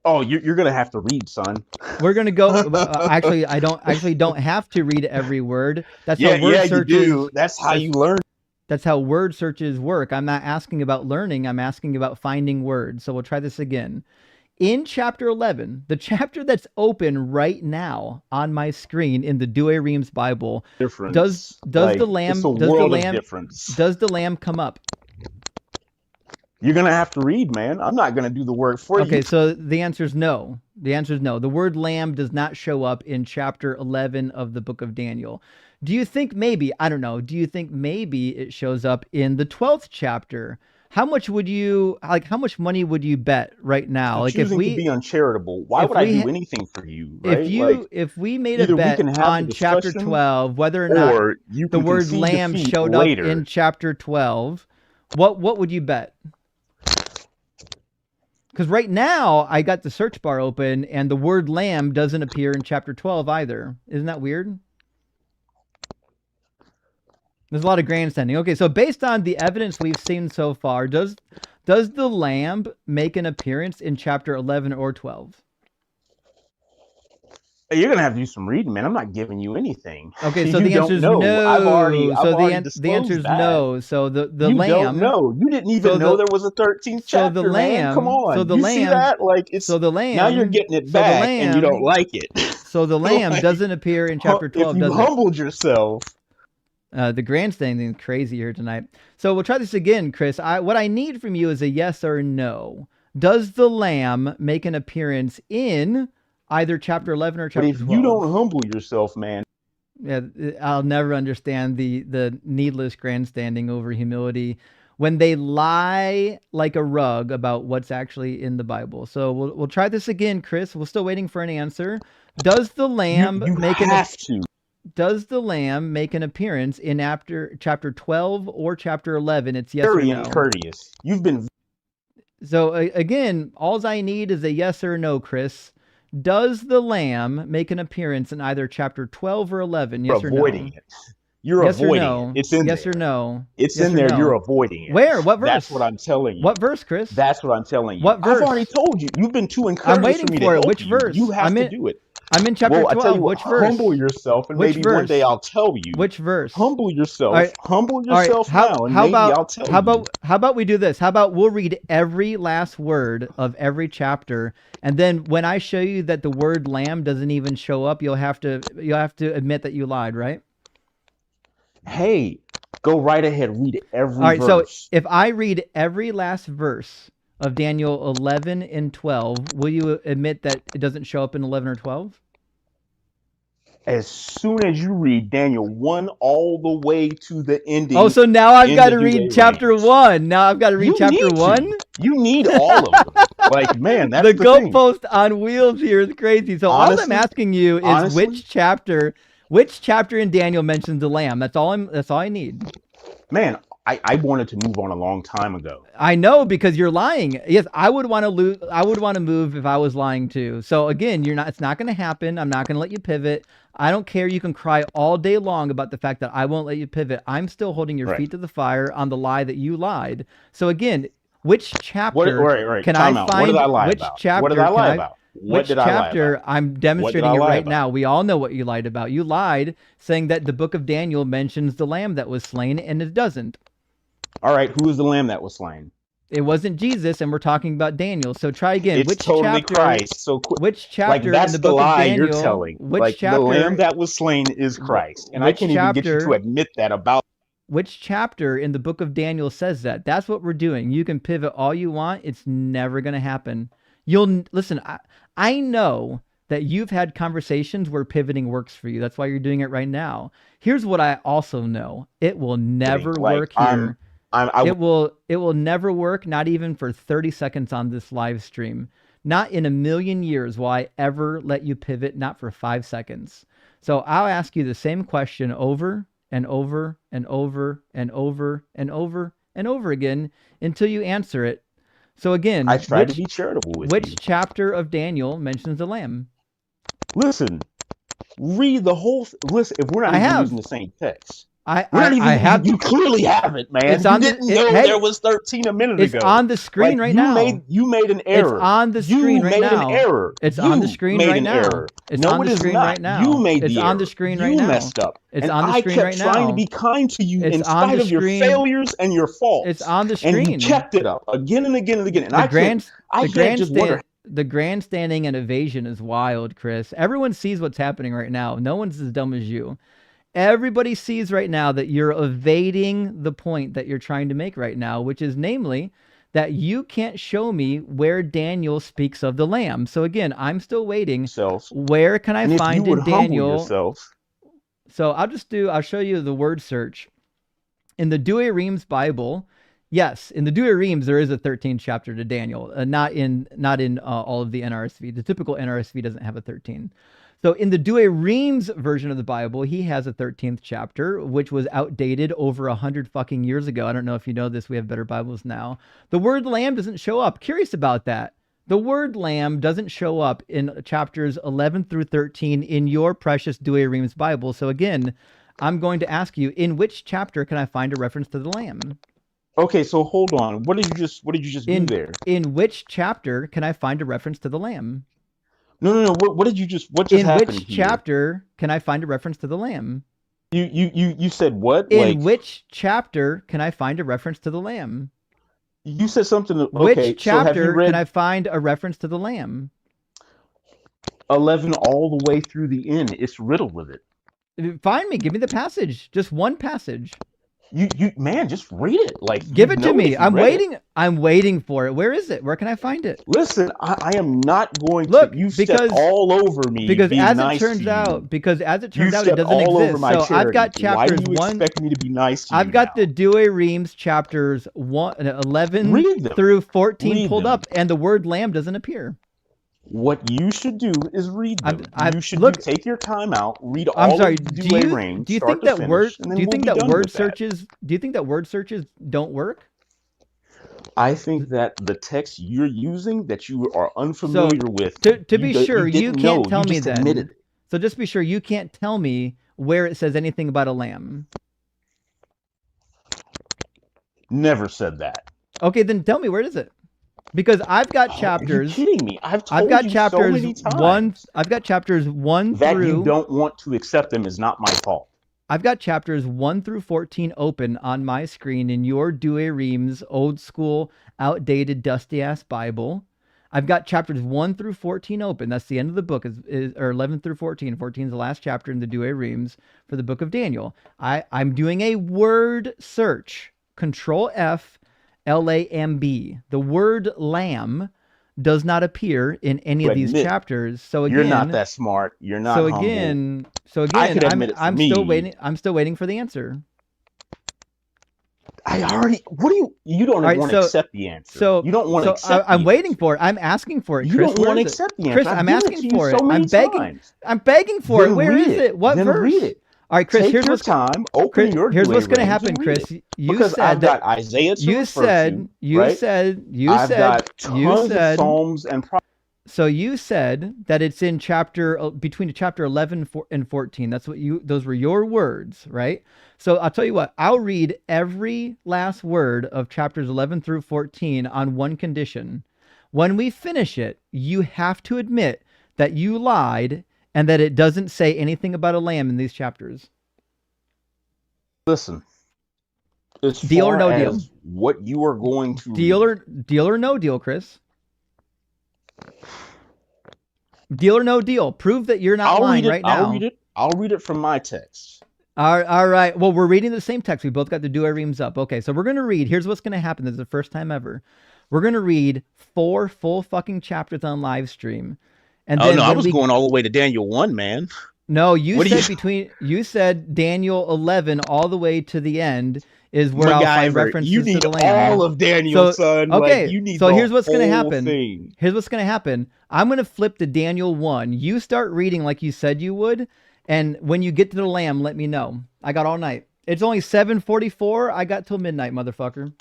Oh, you're gonna have to read, son. We're gonna go. Actually, I don't have to read every word. That's how Yeah, word yeah, you do. searches. That's how That's you learn. that's how word searches work. I'm not asking about learning. I'm asking about finding words. So we'll try this again. In chapter 11, the chapter that's open right now on my screen in the Douay Rheims Bible, Difference. does Like it's a world of difference. does the lamb come up? You're gonna have to read, man. I'm not gonna do the work for you. Okay, so the answer is no. The answer is no. The word lamb does not show up in chapter 11 of the book of Daniel. Do you think maybe, I don't know, do you think maybe it shows up in the 12th chapter? How much how much money would you bet right now? You're Like choosing to be uncharitable. Why would I do anything for you, right? Like if we made a either we bet can have the on chapter discussion 12 whether or not or you the can word concede lamb defeat showed up later. in chapter 12, what would you bet? Because right now I got the search bar open and the word lamb doesn't appear in chapter 12 either. Isn't that weird? There's a lot of grandstanding. Okay, so based on the evidence we've seen so far, does the lamb make an appearance in chapter 11 or 12? You're gonna have to do some reading, man. I'm not giving you anything. Okay, so You the answer don't is know. I've already no. I've So already the answer disclosed is that. no. So the You don't lamb. know. You didn't So even know there was a 13th so the chapter, man. Come lamb. So on. the You see lamb. that? Like it's So the now you're lamb. getting it So the back and you don't lamb. like it. So the lamb Like, doesn't appear in chapter if 12, you does it? humbled yourself. The grandstanding is crazy here tonight. So we'll try this again, Chris. What I need from you is a yes or no. Does the lamb make an appearance in either chapter 11 or But chapter if you 12? don't humble yourself, man. Yeah, I'll never understand the needless grandstanding over humility when they lie like a rug about what's actually in the Bible. So we'll try this again, Chris. We're still waiting for an answer. Does the lamb You make have to. Does the lamb make an appearance in after chapter 12 or chapter 11? It's yes or Very no. uncourteous. You've been So again, all I need is a yes or no, Chris. Does the lamb make an appearance in either chapter 12 or 11? Yes or no? avoiding it. You're Yes or avoiding no? it. It's in Yes there. or no? It's Yes in or there. no? You're avoiding it. Where? What verse? That's what I'm telling you. What verse, Chris? That's what I'm telling you. What verse? I've already told you. You've been too I'm encouraged waiting for me to for it. help Which you. verse? You have to do it. I'm in chapter Well, I tell 12. you what, Which verse? humble yourself and Which maybe one verse? day I'll tell you. Which verse? Humble yourself. All right. Humble All right. yourself now and maybe I'll tell you. How about we do this? How about we'll read every last word of every chapter, and then when I show you that the word lamb doesn't even show up, you'll have to admit that you lied, right? Hey, go right ahead, read every All right, verse. so if I read every last verse of Daniel 11 and 12, will you admit that it doesn't show up in 11 or 12? As soon as you read Daniel 1 all the way to the Oh, ending so now I've in got the to read Douay chapter Rheims, 1. Now I've got to read you chapter need 1? to. You need all of them. Like, man, The that's the thing. goalpost on wheels here is crazy. So all I'm Honestly, asking you is honestly, which chapter in Daniel mentions the lamb? That's all I need. man, I wanted to move on a long time ago. I know because you're lying. Yes, I would want to lose. I would want to move if I was lying too. So again, you're not. It's not going to happen. I'm not going to let you pivot. I don't care. You can cry all day long about the fact that I won't let you pivot. I'm still holding your Right. feet to the fire on the lie that you lied. So again, which What? chapter Right. Right. can I Time out. What did find? I lie Which about? What did chapter I can lie I? about? What Which did I lie about? chapter? I'm What did I demonstrating it lie right about? now. We all know what you lied about. You lied saying that the book of Daniel mentions the lamb that was slain, and it doesn't. All right. Who is the lamb that was slain? It wasn't Jesus, and we're talking about Daniel. So try again. It's totally Christ. So Which like chapter in that's the the book of lie you're Daniel? telling. Like the lamb that was slain is Christ, and I Which can't even get you to chapter? admit that about. Which chapter in the book of Daniel says that? That's what we're doing. You can pivot all you want. It's never going to happen. You'll listen. I know that you've had conversations where pivoting works for you. That's why you're doing it right now. Here's what I also know. It will never Like work here. I It will never work, not even for 30 seconds on this live stream. Not in a million years will I ever let you pivot, not for 5 seconds. So I'll ask you the same question over and over and over and over and over and over again until you answer it. So again, try to be charitable with you. which chapter of Daniel mentions the lamb? Listen, read the whole. Listen, if we're not I even have. using the same text, I we're not I, even. I have. You clearly haven't, man. It's You on didn't know there hey, was 13 a minute it's ago. on the screen Like right now. you made an It's error. on the screen You right made an now. error. It's on the You screen made right an now. error. It's No, on it the is screen not. right You now. made It's the on error. the screen right You now. messed up. It's And on the I screen kept right trying to now. be kind to you It's in on spite the of your screen. failures and your It's faults. on the And you screen. kept it up again and again and again. And The I can't just wonder. grandstanding and evasion is wild, Chris. Everyone sees what's happening right now. No one's as dumb as you. Everybody sees right now that you're evading the point that you're trying to make right now, which is namely that you can't show me where Daniel speaks of the lamb. So again, I'm still waiting. Yourselves. Where can I And if you find would in humble Daniel? yourselves. So I'll show you the word search. In the Douay Rheims Bible, yes, in the Douay Rheims there is a 13th chapter to Daniel, not in all of the NRSV. The typical NRSV doesn't have a 13. So in the Douay Rheims version of the Bible, he has a 13th chapter, which was outdated over 100 fucking years ago. I don't know if you know this. We have better Bibles now. The word lamb doesn't show up. Curious about that. The word lamb doesn't show up in chapters 11 through 13 in your precious Douay Rheims Bible. So again, I'm going to ask you, in which chapter can I find a reference to the lamb? Okay, so hold on. What did you just do there? In which chapter can I find a reference to the lamb? No. What just In happened which here? chapter can I find a reference to the lamb? You said what? In which chapter can I find a reference to the lamb? You said something. Okay, Which so have you chapter read can I find a reference to the lamb? 11 all the way through the end? It's riddled with it. Find me. Give me the passage. Just one passage. You man, just read it. Like, give it to me. I'm waiting. I'm waiting for it. Where is it? Where can I find it? Listen, I am not going Look, to. You step all over me. Because as nice it turns out, it doesn't all exist. Over my so I've got chapters Why do you expect me to be nice to I've you got now? the Douay Rheims chapters 11 through 14 pulled up, and the word lamb doesn't appear. What you should do is read them. You should take your time out, read I'm all sorry, of the Douay Rheims, do you start think to that finish, and then we'll be done with that. Do you think that word searches don't work? I think that the text you're using that you are unfamiliar with. To be sure, you can't tell me then. So just be sure you can't tell me where it says anything about a lamb. Never said that. Okay, then tell me, where is it? Because I've got chapters. Are you kidding me? I've got chapters so many times. I've got chapters 1 that through. You don't want to accept them is not my fault. I've got chapters 1 through 14 open on my screen in your Douay Rheims old school, outdated, dusty ass Bible. I've got chapters 1 through 14 open. That's the end of the book, or 11 through 14. 14 is the last chapter in the Douay Rheims for the book of Daniel. I'm doing a word search. Control F. Lamb. The word lamb does not appear in any You of these admit chapters. So you're not again, that smart. You're not so humble. again, so I again, could admit it for I'm still me. waiting. I'm still waiting for the answer. I already. What do you? You don't All right, want to so accept the answer. so You don't want to so accept I'm the waiting answer. for it. I'm asking for it, You Chris. don't Where want to is it? accept the answer. Chris, I've I'm given it asking to you for so it. many I'm begging. times. I'm begging for it. Then Where read is it. it? What Then read verse? it. All right, Chris. Take Here's your what's time. Open Chris, your here's Dewey what's going to range happen, and read it. Chris. You Because said I've that. got Isaiah to You refer said. to, right? You I've said. got You tons of said. Psalms and So you said that it's in between chapter 11 and 14. Those were your words, right? So I'll tell you what, I'll read every last word of chapters 11 through 14 on one condition. When we finish it, you have to admit that you lied and that it doesn't say anything about a lamb in these chapters. Listen, as Deal or far no deal? as what you are going to Deal read, or no deal, Chris? Deal or no deal? Prove that you're not I'll lying read it. right I'll now. read it. I'll read it from my text. All right. Well, we're reading the same text. We both got the Dewey reams up. Okay, so we're going to read. Here's what's going to happen. This is the first time ever. We're going to read 4 full fucking chapters on live stream. And Oh then no, I when was going all the way to Daniel 1, man. No, you What do said you you said Daniel 11 all the way to the end is where I'll find MacGyver, you references to need the all lamb. of Daniel, So, son. Like okay. you need So the here's what's going to whole happen. thing. Here's what's going to happen. I'm going to flip to Daniel 1. You start reading like you said you would, and when you get to the lamb, let me know. I got all night. It's only 7:44. I got till midnight, motherfucker.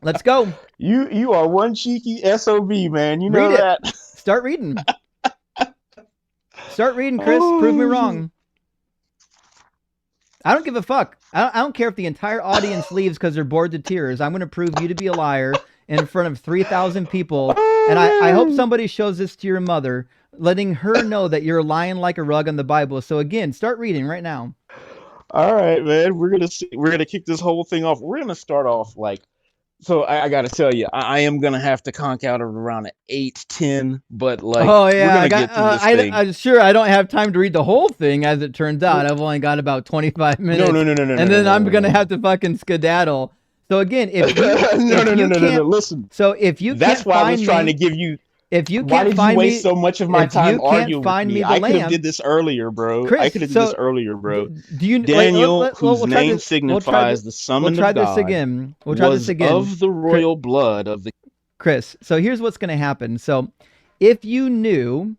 Let's go. You are one cheeky SOB, man. You know Read it. that. Start reading. Start reading, Chris. Prove me wrong. I don't give a fuck. I don't care if the entire audience leaves because they're bored to tears. I'm going to prove you to be a liar in front of 3,000 people. And I hope somebody shows this to your mother, letting her know that you're lying like a rug on the Bible. So again, start reading right now. All right, man. We're gonna kick this whole thing off. We're gonna start off like so. I gotta tell you, I am gonna have to conk out at around an 8-10, but like Oh we're yeah, gonna get through this thing. I'm sure I don't have time to read the whole thing. As it turns out, I've only got about 25 minutes. No, and then I'm gonna have to fucking skedaddle. So again, if no. Listen. So if you That's can't why I find was trying me, to give you. if you Why can't did you find waste me, so much of my if time you can't arguing with find me? the I could have lamb, did this earlier, bro. Chris, I could have did this earlier, bro. Do you Daniel, we'll whose try name this, signifies the we'll summoned try of this God, again. We'll try this was again. of the royal blood of the. Chris, so here's what's going to happen. So if you knew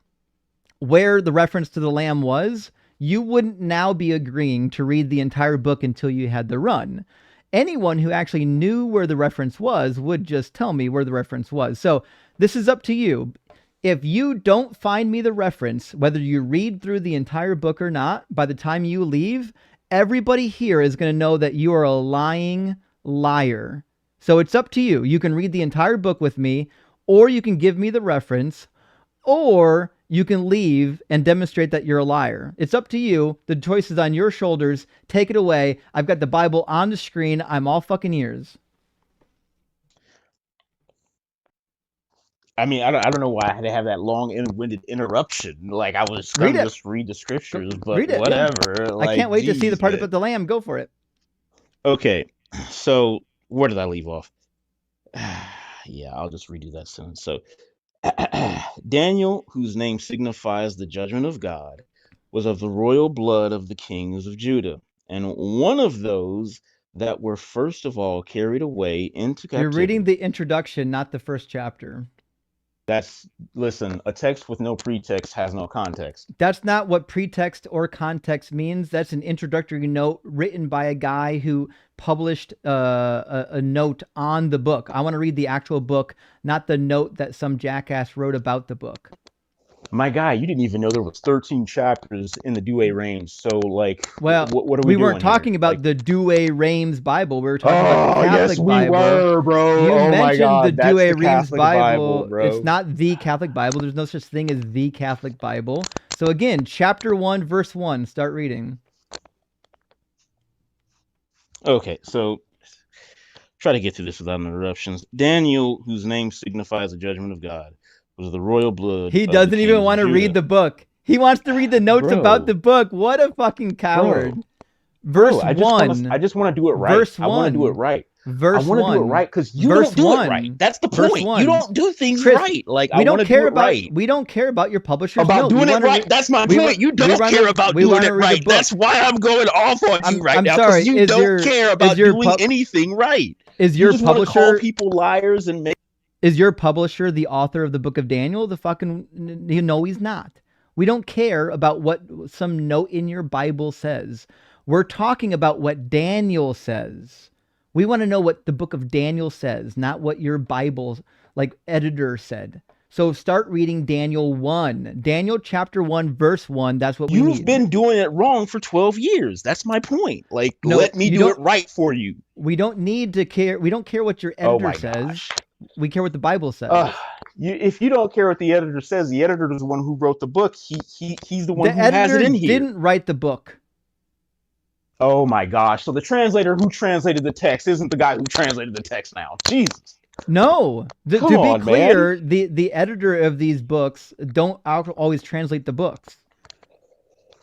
where the reference to the lamb was, you wouldn't now be agreeing to read the entire book until you had the run. Anyone who actually knew where the reference was would just tell me where the reference was. So this is up to you. If you don't find me the reference, whether you read through the entire book or not, by the time you leave, everybody here is going to know that you are a lying liar. So it's up to you. You can read the entire book with me, or you can give me the reference, or you can leave and demonstrate that you're a liar. It's up to you. The choice is on your shoulders. Take it away. I've got the Bible on the screen. I'm all fucking ears. I mean, I don't know why I had to have that long-winded interruption. Like I was Read gonna it. just read the scriptures, but Read it. whatever. Yeah. Like, I can't wait to see the geez, part man. about the lamb. Go for it. Okay, so where did I leave off? Yeah, I'll just redo that sentence. So Daniel, whose name signifies the judgment of God, was of the royal blood of the kings of Judah, and one of those that were first of all carried away into captivity. You're reading the introduction, not the first chapter. Listen, a text with no pretext has no context. That's not what pretext or context means. That's an introductory note written by a guy who published a note on the book. I want to read the actual book, not the note that some jackass wrote about the book. My guy, you didn't even know there was 13 chapters in the Douay range. So, like, well, what are we doing weren't talking here? about Like, the Douay Reims Bible. We were talking about the Catholic yes, we Bible. were, bro. You oh mentioned my God, the that's Douay the Reims Catholic Bible. bro. It's not the Catholic Bible. There's no such thing as the Catholic Bible. So again, chapter 1, verse 1. Start reading. Okay, so try to get through this without interruptions. Daniel, whose name signifies the judgment of God, was the royal blood. He doesn't even want to read the book. He wants to read the notes about the book. What a fucking coward. Bro, Verse I one. just want to do it right. Verse I want to do it one. right. I Verse want to do it one. right because you Verse don't do it right. one. That's the Verse point. You one. don't do things Chris, right. Like I we want don't to do care it about right. your publisher's About note. We doing it want to right. That's my we point. You we don't want care to about we doing want to it read a right. book. That's why I'm going off on you right I'm now sorry. because you don't care about doing anything right. Is You your just want to call publisher people liars and make. is your publisher the author of the book of Daniel? The fucking no, he's not. We don't care about what some note in your Bible says. We're talking about what Daniel says. We want to know what the book of Daniel says, not what your Bible like editor said. So start reading Daniel 1. Daniel chapter 1 verse 1, that's what we need. You've been doing it wrong for 12 years. That's my point. Like No, let me do it right for you. We don't need to care. We don't care what your editor says. Gosh. We care what the Bible says. If you don't care what the editor says, the editor is the one who wrote the book. He's the one who has it in The editor here. didn't write the book. Oh my gosh. So the translator who translated the text isn't the guy who translated the text now. Jesus. No. To be on, clear, man. the editor of these books don't always translate the books.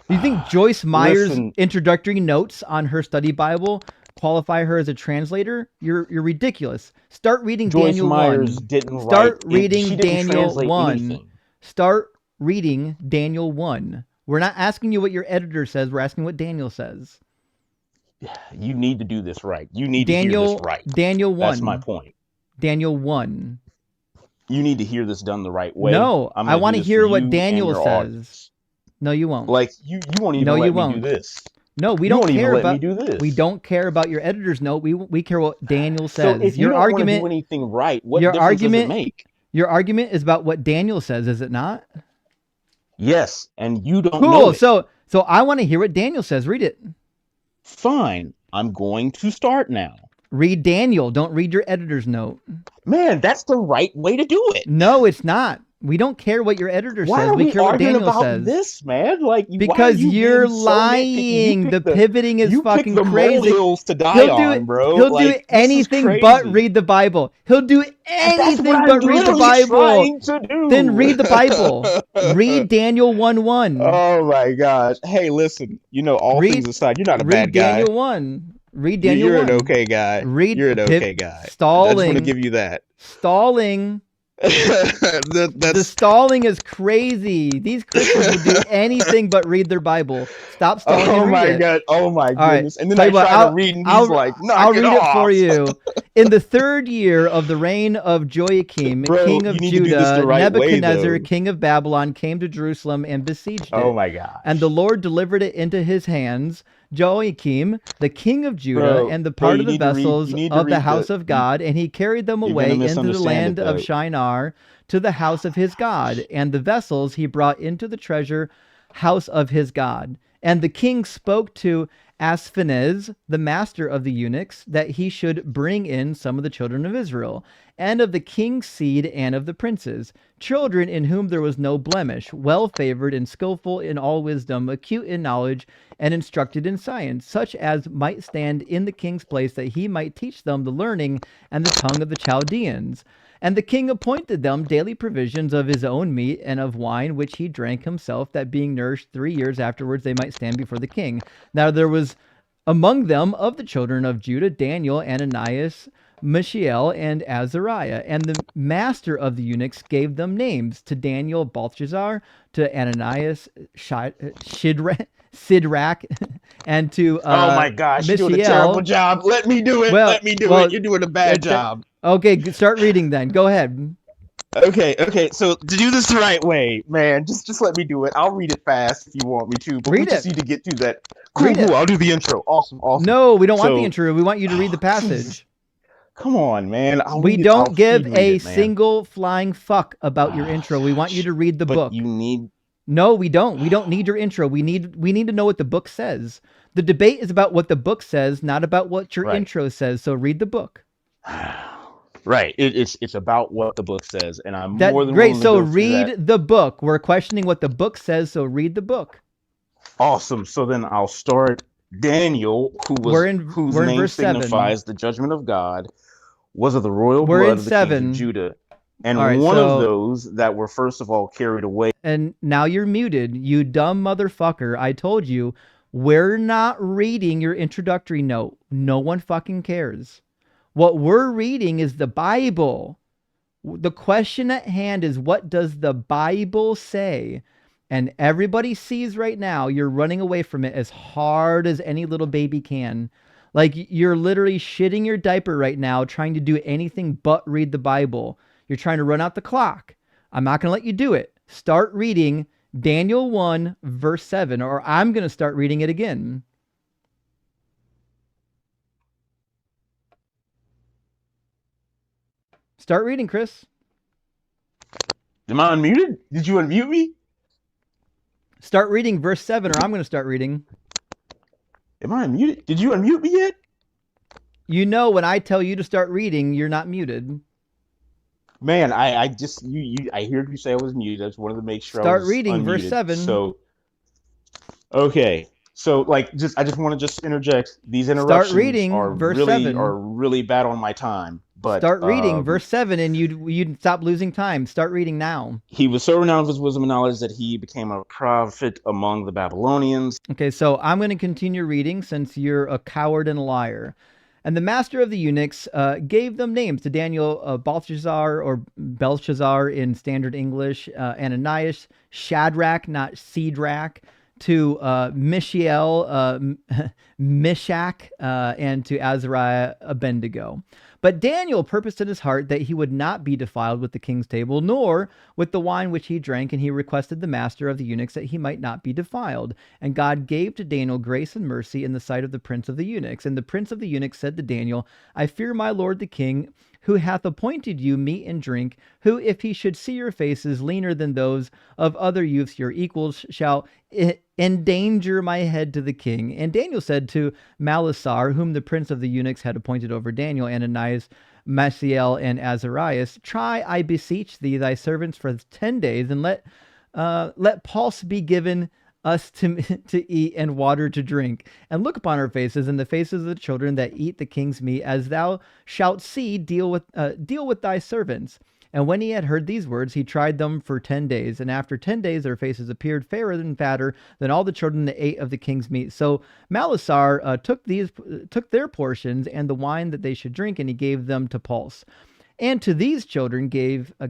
Do you think Joyce Meyer's introductory notes on her study Bible qualify her as a translator? You're ridiculous. Start reading Joyce Daniel Myers 1. Didn't Start write reading she Daniel 1. Anything. Start reading Daniel 1. We're not asking you what your editor says. We're asking what Daniel says. You need to do this right. You need to hear this right. Daniel 1. That's my point. Daniel 1. You need to hear this done the right way. No, I want to hear what Daniel says. Audience. No, you won't. Like you won't even let me do this. No, we don't care about. We don't care about your editor's note. We care what Daniel says. So if you don't want to do anything right, what difference does it make? Your argument is about what Daniel says, is it not? Yes, and you don't know it. So I want to hear what Daniel says. Read it. Fine. I'm going to start now. Read Daniel. Don't read your editor's note. Man, that's the right way to do it. No, it's not. We don't care what your editor says. We care what Daniel says. This, man? Like, because you're lying. The pivoting is fucking crazy. Hills to die on, bro. He'll do anything but read the Bible. He'll do anything but read the Bible. Then read the Bible. Read Daniel 1:1. Oh my gosh. Hey, listen. All things aside, you're not a bad guy. Read Daniel 1. Read Daniel 1. You're an okay guy. You're an okay guy. Stalling. I just want to give you that. Stalling. The stalling is crazy. These Christians will do anything but read their Bible. Stop stalling. Oh my god! Oh my goodness! Right. And then I try to read, and he's like, "I'll read it for you." In the 3rd year of the reign of Joachim, king of Judah, Nebuchadnezzar, king of Babylon, came to Jerusalem and besieged it. Oh my god! And the Lord delivered it into his hands. Joachim, the king of Judah, and the part of the vessels of the house of God, and he carried them away into the land of Shinar to the house of his God, and the vessels he brought into the treasure house of his God. And the king spoke to Ashpenaz, the master of the eunuchs, that he should bring in some of the children of Israel, and of the king's seed and of the princes, children in whom there was no blemish, well-favored and skillful in all wisdom, acute in knowledge, and instructed in science, such as might stand in the king's place, that he might teach them the learning and the tongue of the Chaldeans. And the king appointed them daily provisions of his own meat and of wine, which he drank himself, that being nourished 3 years afterwards they might stand before the king. Now there was among them of the children of Judah Daniel, Ananias, Mishael, and Azariah. And the master of the eunuchs gave them names: to Daniel, Belshazzar; to Ananias, Sidrak, and to oh my gosh, Mishael. You're doing a terrible job. Let me do it. Let me do it. You're doing a bad job. Okay, start reading then. Go ahead. Okay. So to do this the right way, man, just let me do it. I'll read it fast if you want me to. But we just need to get through that. Cool. I'll do the intro. Awesome. No, we don't want the intro. We want you to read the passage. Come on, man. We don't give a single flying fuck about your intro. We want you to read the book. You need. No, we don't. We don't need your intro. We need to know what the book says. The debate is about what the book says, not about what your intro says. So read the book. Right. It's about what the book says, and I'm more than great. So read the book. We're questioning what the book says. So read the book. Awesome. So then I'll start. Daniel, whose name signifies the judgment of God, was of the royal blood of the king of Judah, and one of those that were first of all carried away. And now you're muted, you dumb motherfucker. I told you We're not reading your introductory note. No one fucking cares. What we're reading is the Bible. The question at hand is, what does the Bible say? And everybody sees right now you're running away from it as hard as any little baby can. Like, you're literally shitting your diaper right now trying to do anything but read the Bible. You're trying to run out the clock. I'm not going to let you do it. Start reading Daniel 1 verse 7, or I'm going to start reading it again. Start reading, Chris. Am I unmuted? Did you unmute me? Start reading verse 7, or I'm going to start reading. Am I unmuted? Did you unmute me yet? You know, when I tell you to start reading, you're not muted. Man, I just I heard you say I was muted. I just wanted to make sure Start I was reading unmuted. verse 7. So, okay. So, like, I just want to interject. These interruptions Start reading are verse really 7. are really bad on my time. But start reading verse 7, and you'd stop losing time. Start reading now. He was so renowned for his wisdom and knowledge that he became a prophet among the Babylonians. Okay, so I'm going to continue reading since you're a coward and a liar. And the master of the eunuchs gave them names to Daniel: Belshazzar, or Belshazzar in standard English, Ananias, Shadrach, not Cedrach, to Mishael, Meshach, and to Azariah, Abednego. But Daniel purposed in his heart that he would not be defiled with the king's table, nor with the wine which he drank, and he requested the master of the eunuchs that he might not be defiled. And God gave to Daniel grace and mercy in the sight of the prince of the eunuchs. And the prince of the eunuchs said to Daniel, I fear my lord the king, who hath appointed you meat and drink, who, if he should see your faces leaner than those of other youths your equals, shall endanger my head to the king. And Daniel said to Malisar, whom the prince of the eunuchs had appointed over Daniel, Ananias, Mishael, and Azarias, try, I beseech thee, thy servants for 10 days, and let pulse be given us to eat and water to drink, and look upon our faces and the faces of the children that eat the king's meat, as thou shalt see, deal with thy servants. And when he had heard these words, he tried them for 10 days. And after 10 days, their faces appeared fairer and fatter than all the children that ate of the king's meat. So Malisar took their portions and the wine that they should drink, and he gave them to Pulse. And to these children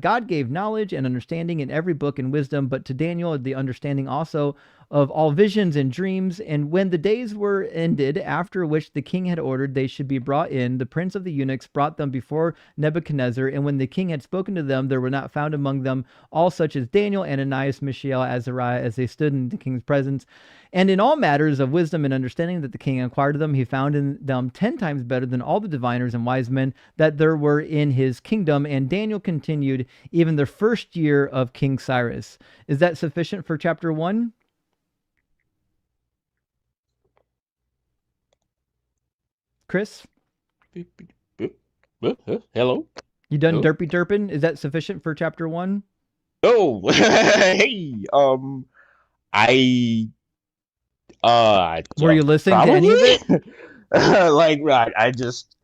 God gave knowledge and understanding in every book and wisdom, but to Daniel the understanding also of all visions and dreams. And when the days were ended, after which the king had ordered they should be brought in, the prince of the eunuchs brought them before Nebuchadnezzar. And when the king had spoken to them, there were not found among them all such as Daniel, Ananias, Mishael, Azariah, as they stood in the king's presence. And in all matters of wisdom and understanding that the king inquired of them, he found in them 10 times better than all the diviners and wise men that there were in his kingdom. And Daniel continued even the first year of King Cyrus. Is that sufficient for chapter 1? Chris? Hello? You done Hello? derpy derping? Is that sufficient for chapter 1? Oh, hey, I Were you listening to any of it? Like, right, I just...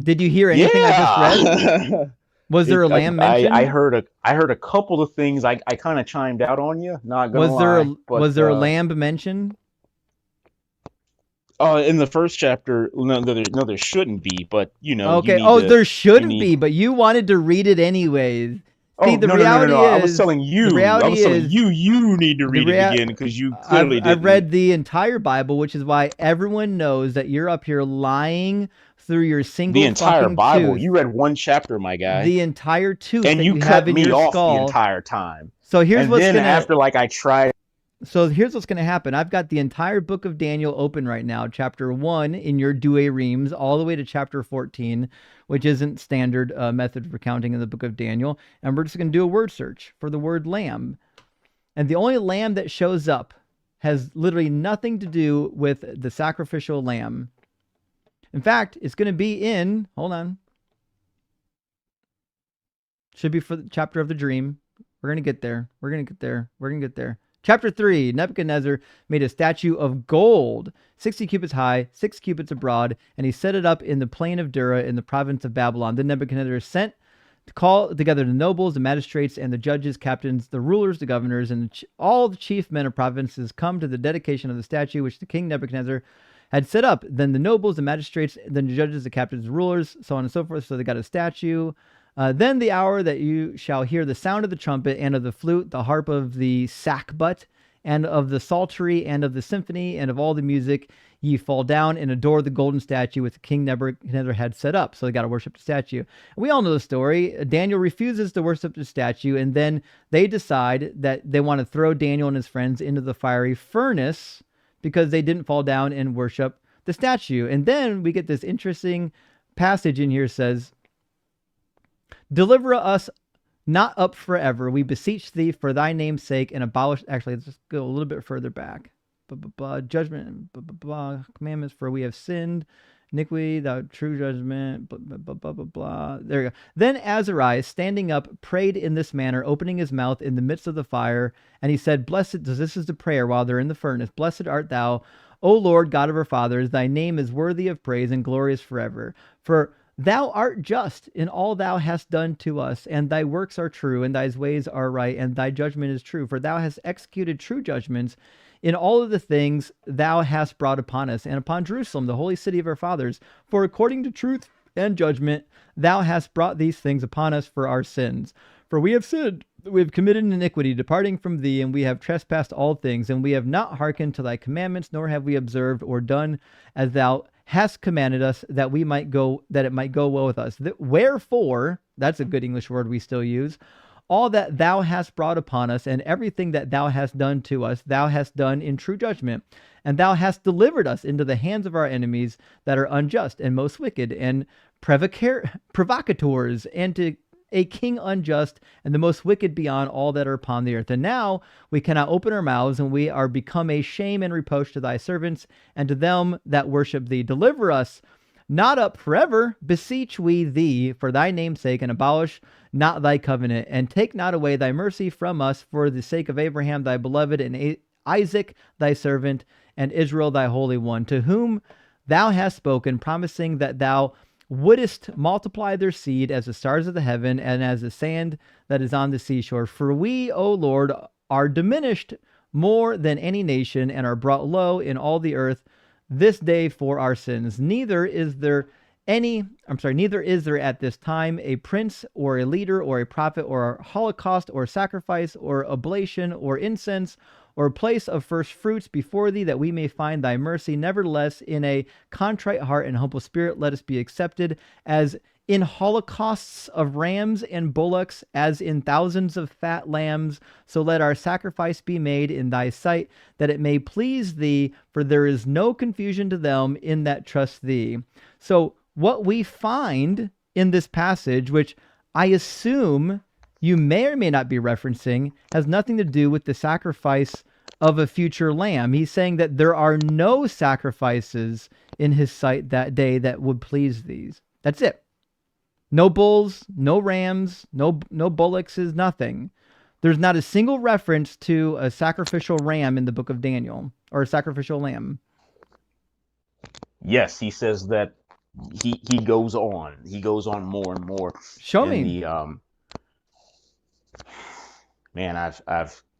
Did you hear anything I just read? Was there a lamb mentioned? I heard a couple of things. I kind of chimed out on you. Not gonna lie. Was there a lamb mentioned? In the first chapter, no, there shouldn't be. But you know, okay. There shouldn't be, but you wanted to read it anyways. See, the reality is, I was telling you. You need to read it again because you clearly didn't. I've read the entire Bible, which is why everyone knows that you're up here lying through your single the entire Bible. Tooth. You read one chapter, my guy. The entire tooth, and that you cut me off the entire time. So here's what's gonna. After I tried. So here's what's going to happen. I've got the entire book of Daniel open right now, chapter 1 in your Douay Reams, all the way to chapter 14, which isn't standard method for counting in the book of Daniel. And we're just going to do a word search for the word lamb. And the only lamb that shows up has literally nothing to do with the sacrificial lamb. In fact, it's going to be in, hold on. Should be for the chapter of the dream. We're going to get there. We're going to get there. We're going to get there. Chapter 3, Nebuchadnezzar made a statue of gold, 60 cubits high, 6 cubits broad, and he set it up in the plain of Dura in the province of Babylon. Then Nebuchadnezzar sent to call together the nobles, the magistrates, and the judges, captains, the rulers, the governors, and all the chief men of provinces come to the dedication of the statue which the king Nebuchadnezzar had set up. Then the nobles, the magistrates, then the judges, the captains, the rulers, so on and so forth. So they got a statue. Then the hour that you shall hear the sound of the trumpet and of the flute, the harp of the sackbut, and of the psaltery, and of the symphony, and of all the music, ye fall down and adore the golden statue which King Nebuchadnezzar had set up. So they got to worship the statue. And we all know the story. Daniel refuses to worship the statue, and then they decide that they want to throw Daniel and his friends into the fiery furnace because they didn't fall down and worship the statue. And then we get this interesting passage in here says, deliver us not up forever, we beseech thee for thy name's sake, and abolish. Actually, let's just go a little bit further back. Judgment, commandments, for we have sinned, iniquity, thou true judgment, blah. There you go. Then Azariah, standing up, prayed in this manner, opening his mouth in the midst of the fire, and he said, blessed, this is the prayer while they're in the furnace, blessed art thou, O Lord, God of our fathers, thy name is worthy of praise and glorious forever. For thou art just in all thou hast done to us, and thy works are true, and thy ways are right, and thy judgment is true. For thou hast executed true judgments in all of the things thou hast brought upon us, and upon Jerusalem, the holy city of our fathers. For according to truth and judgment, thou hast brought these things upon us for our sins. For we have sinned, we have committed iniquity, departing from thee, and we have trespassed all things, and we have not hearkened to thy commandments, nor have we observed or done as thou hast commanded us, that we might go, that it might go well with us. Wherefore, that's a good English word we still use, all that thou hast brought upon us, and everything that thou hast done to us, thou hast done in true judgment. And thou hast delivered us into the hands of our enemies that are unjust and most wicked, and provocateurs, and to a king unjust, and the most wicked beyond all that are upon the earth. And now we cannot open our mouths, and we are become a shame and reproach to thy servants, and to them that worship thee. Deliver us not up forever, beseech we thee, for thy name's sake, and abolish not thy covenant, and take not away thy mercy from us, for the sake of Abraham thy beloved, and Isaac thy servant, and Israel thy holy one, to whom thou hast spoken, promising that thou wouldest multiply their seed as the stars of the heaven, and as the sand that is on the seashore. For we, O Lord, are diminished more than any nation, and are brought low in all the earth this day for our sins. Neither is there at this time a prince or a leader or a prophet or a holocaust or sacrifice or oblation or incense or place of first fruits before thee, that we may find thy mercy. Nevertheless, in a contrite heart and humble spirit, let us be accepted, as in holocausts of rams and bullocks, as in thousands of fat lambs. So let our sacrifice be made in thy sight, that it may please thee, for there is no confusion to them in that trust thee. So what we find in this passage, which I assume you may or may not be referencing, has nothing to do with the sacrifice of a future lamb. He's saying that there are no sacrifices in his sight that day that would please these. That's it. No bulls, no rams, no bullocks, is nothing. There's not a single reference to a sacrificial ram in the book of Daniel, or a sacrificial lamb. Yes, he says that he goes on. He goes on more and more. Show me. Man, I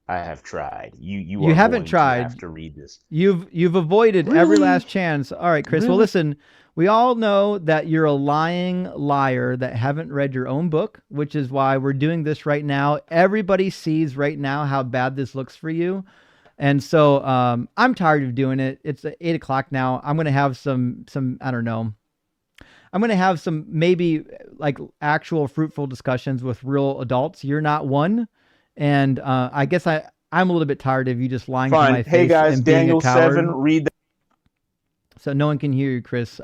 have tried. You haven't tried. You have to read this. You've avoided Really? every last chance. All right, Chris. Really? Well, listen. We all know that you're a lying liar that haven't read your own book, which is why we're doing this right now. Everybody sees right now how bad this looks for you. And so I'm tired of doing it. It's 8 o'clock now. I'm going to have some, I don't know. I'm going to have some maybe like actual fruitful discussions with real adults. You're not one. And I guess I'm a little bit tired of you just lying to my face. Hey guys, and being Daniel a coward. 7, read that. So no one can hear you, Chris.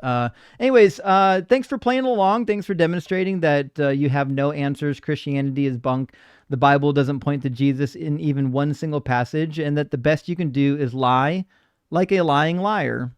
Anyways, thanks for playing along. Thanks for demonstrating that you have no answers. Christianity is bunk. The Bible doesn't point to Jesus in even one single passage, and that the best you can do is lie like a lying liar.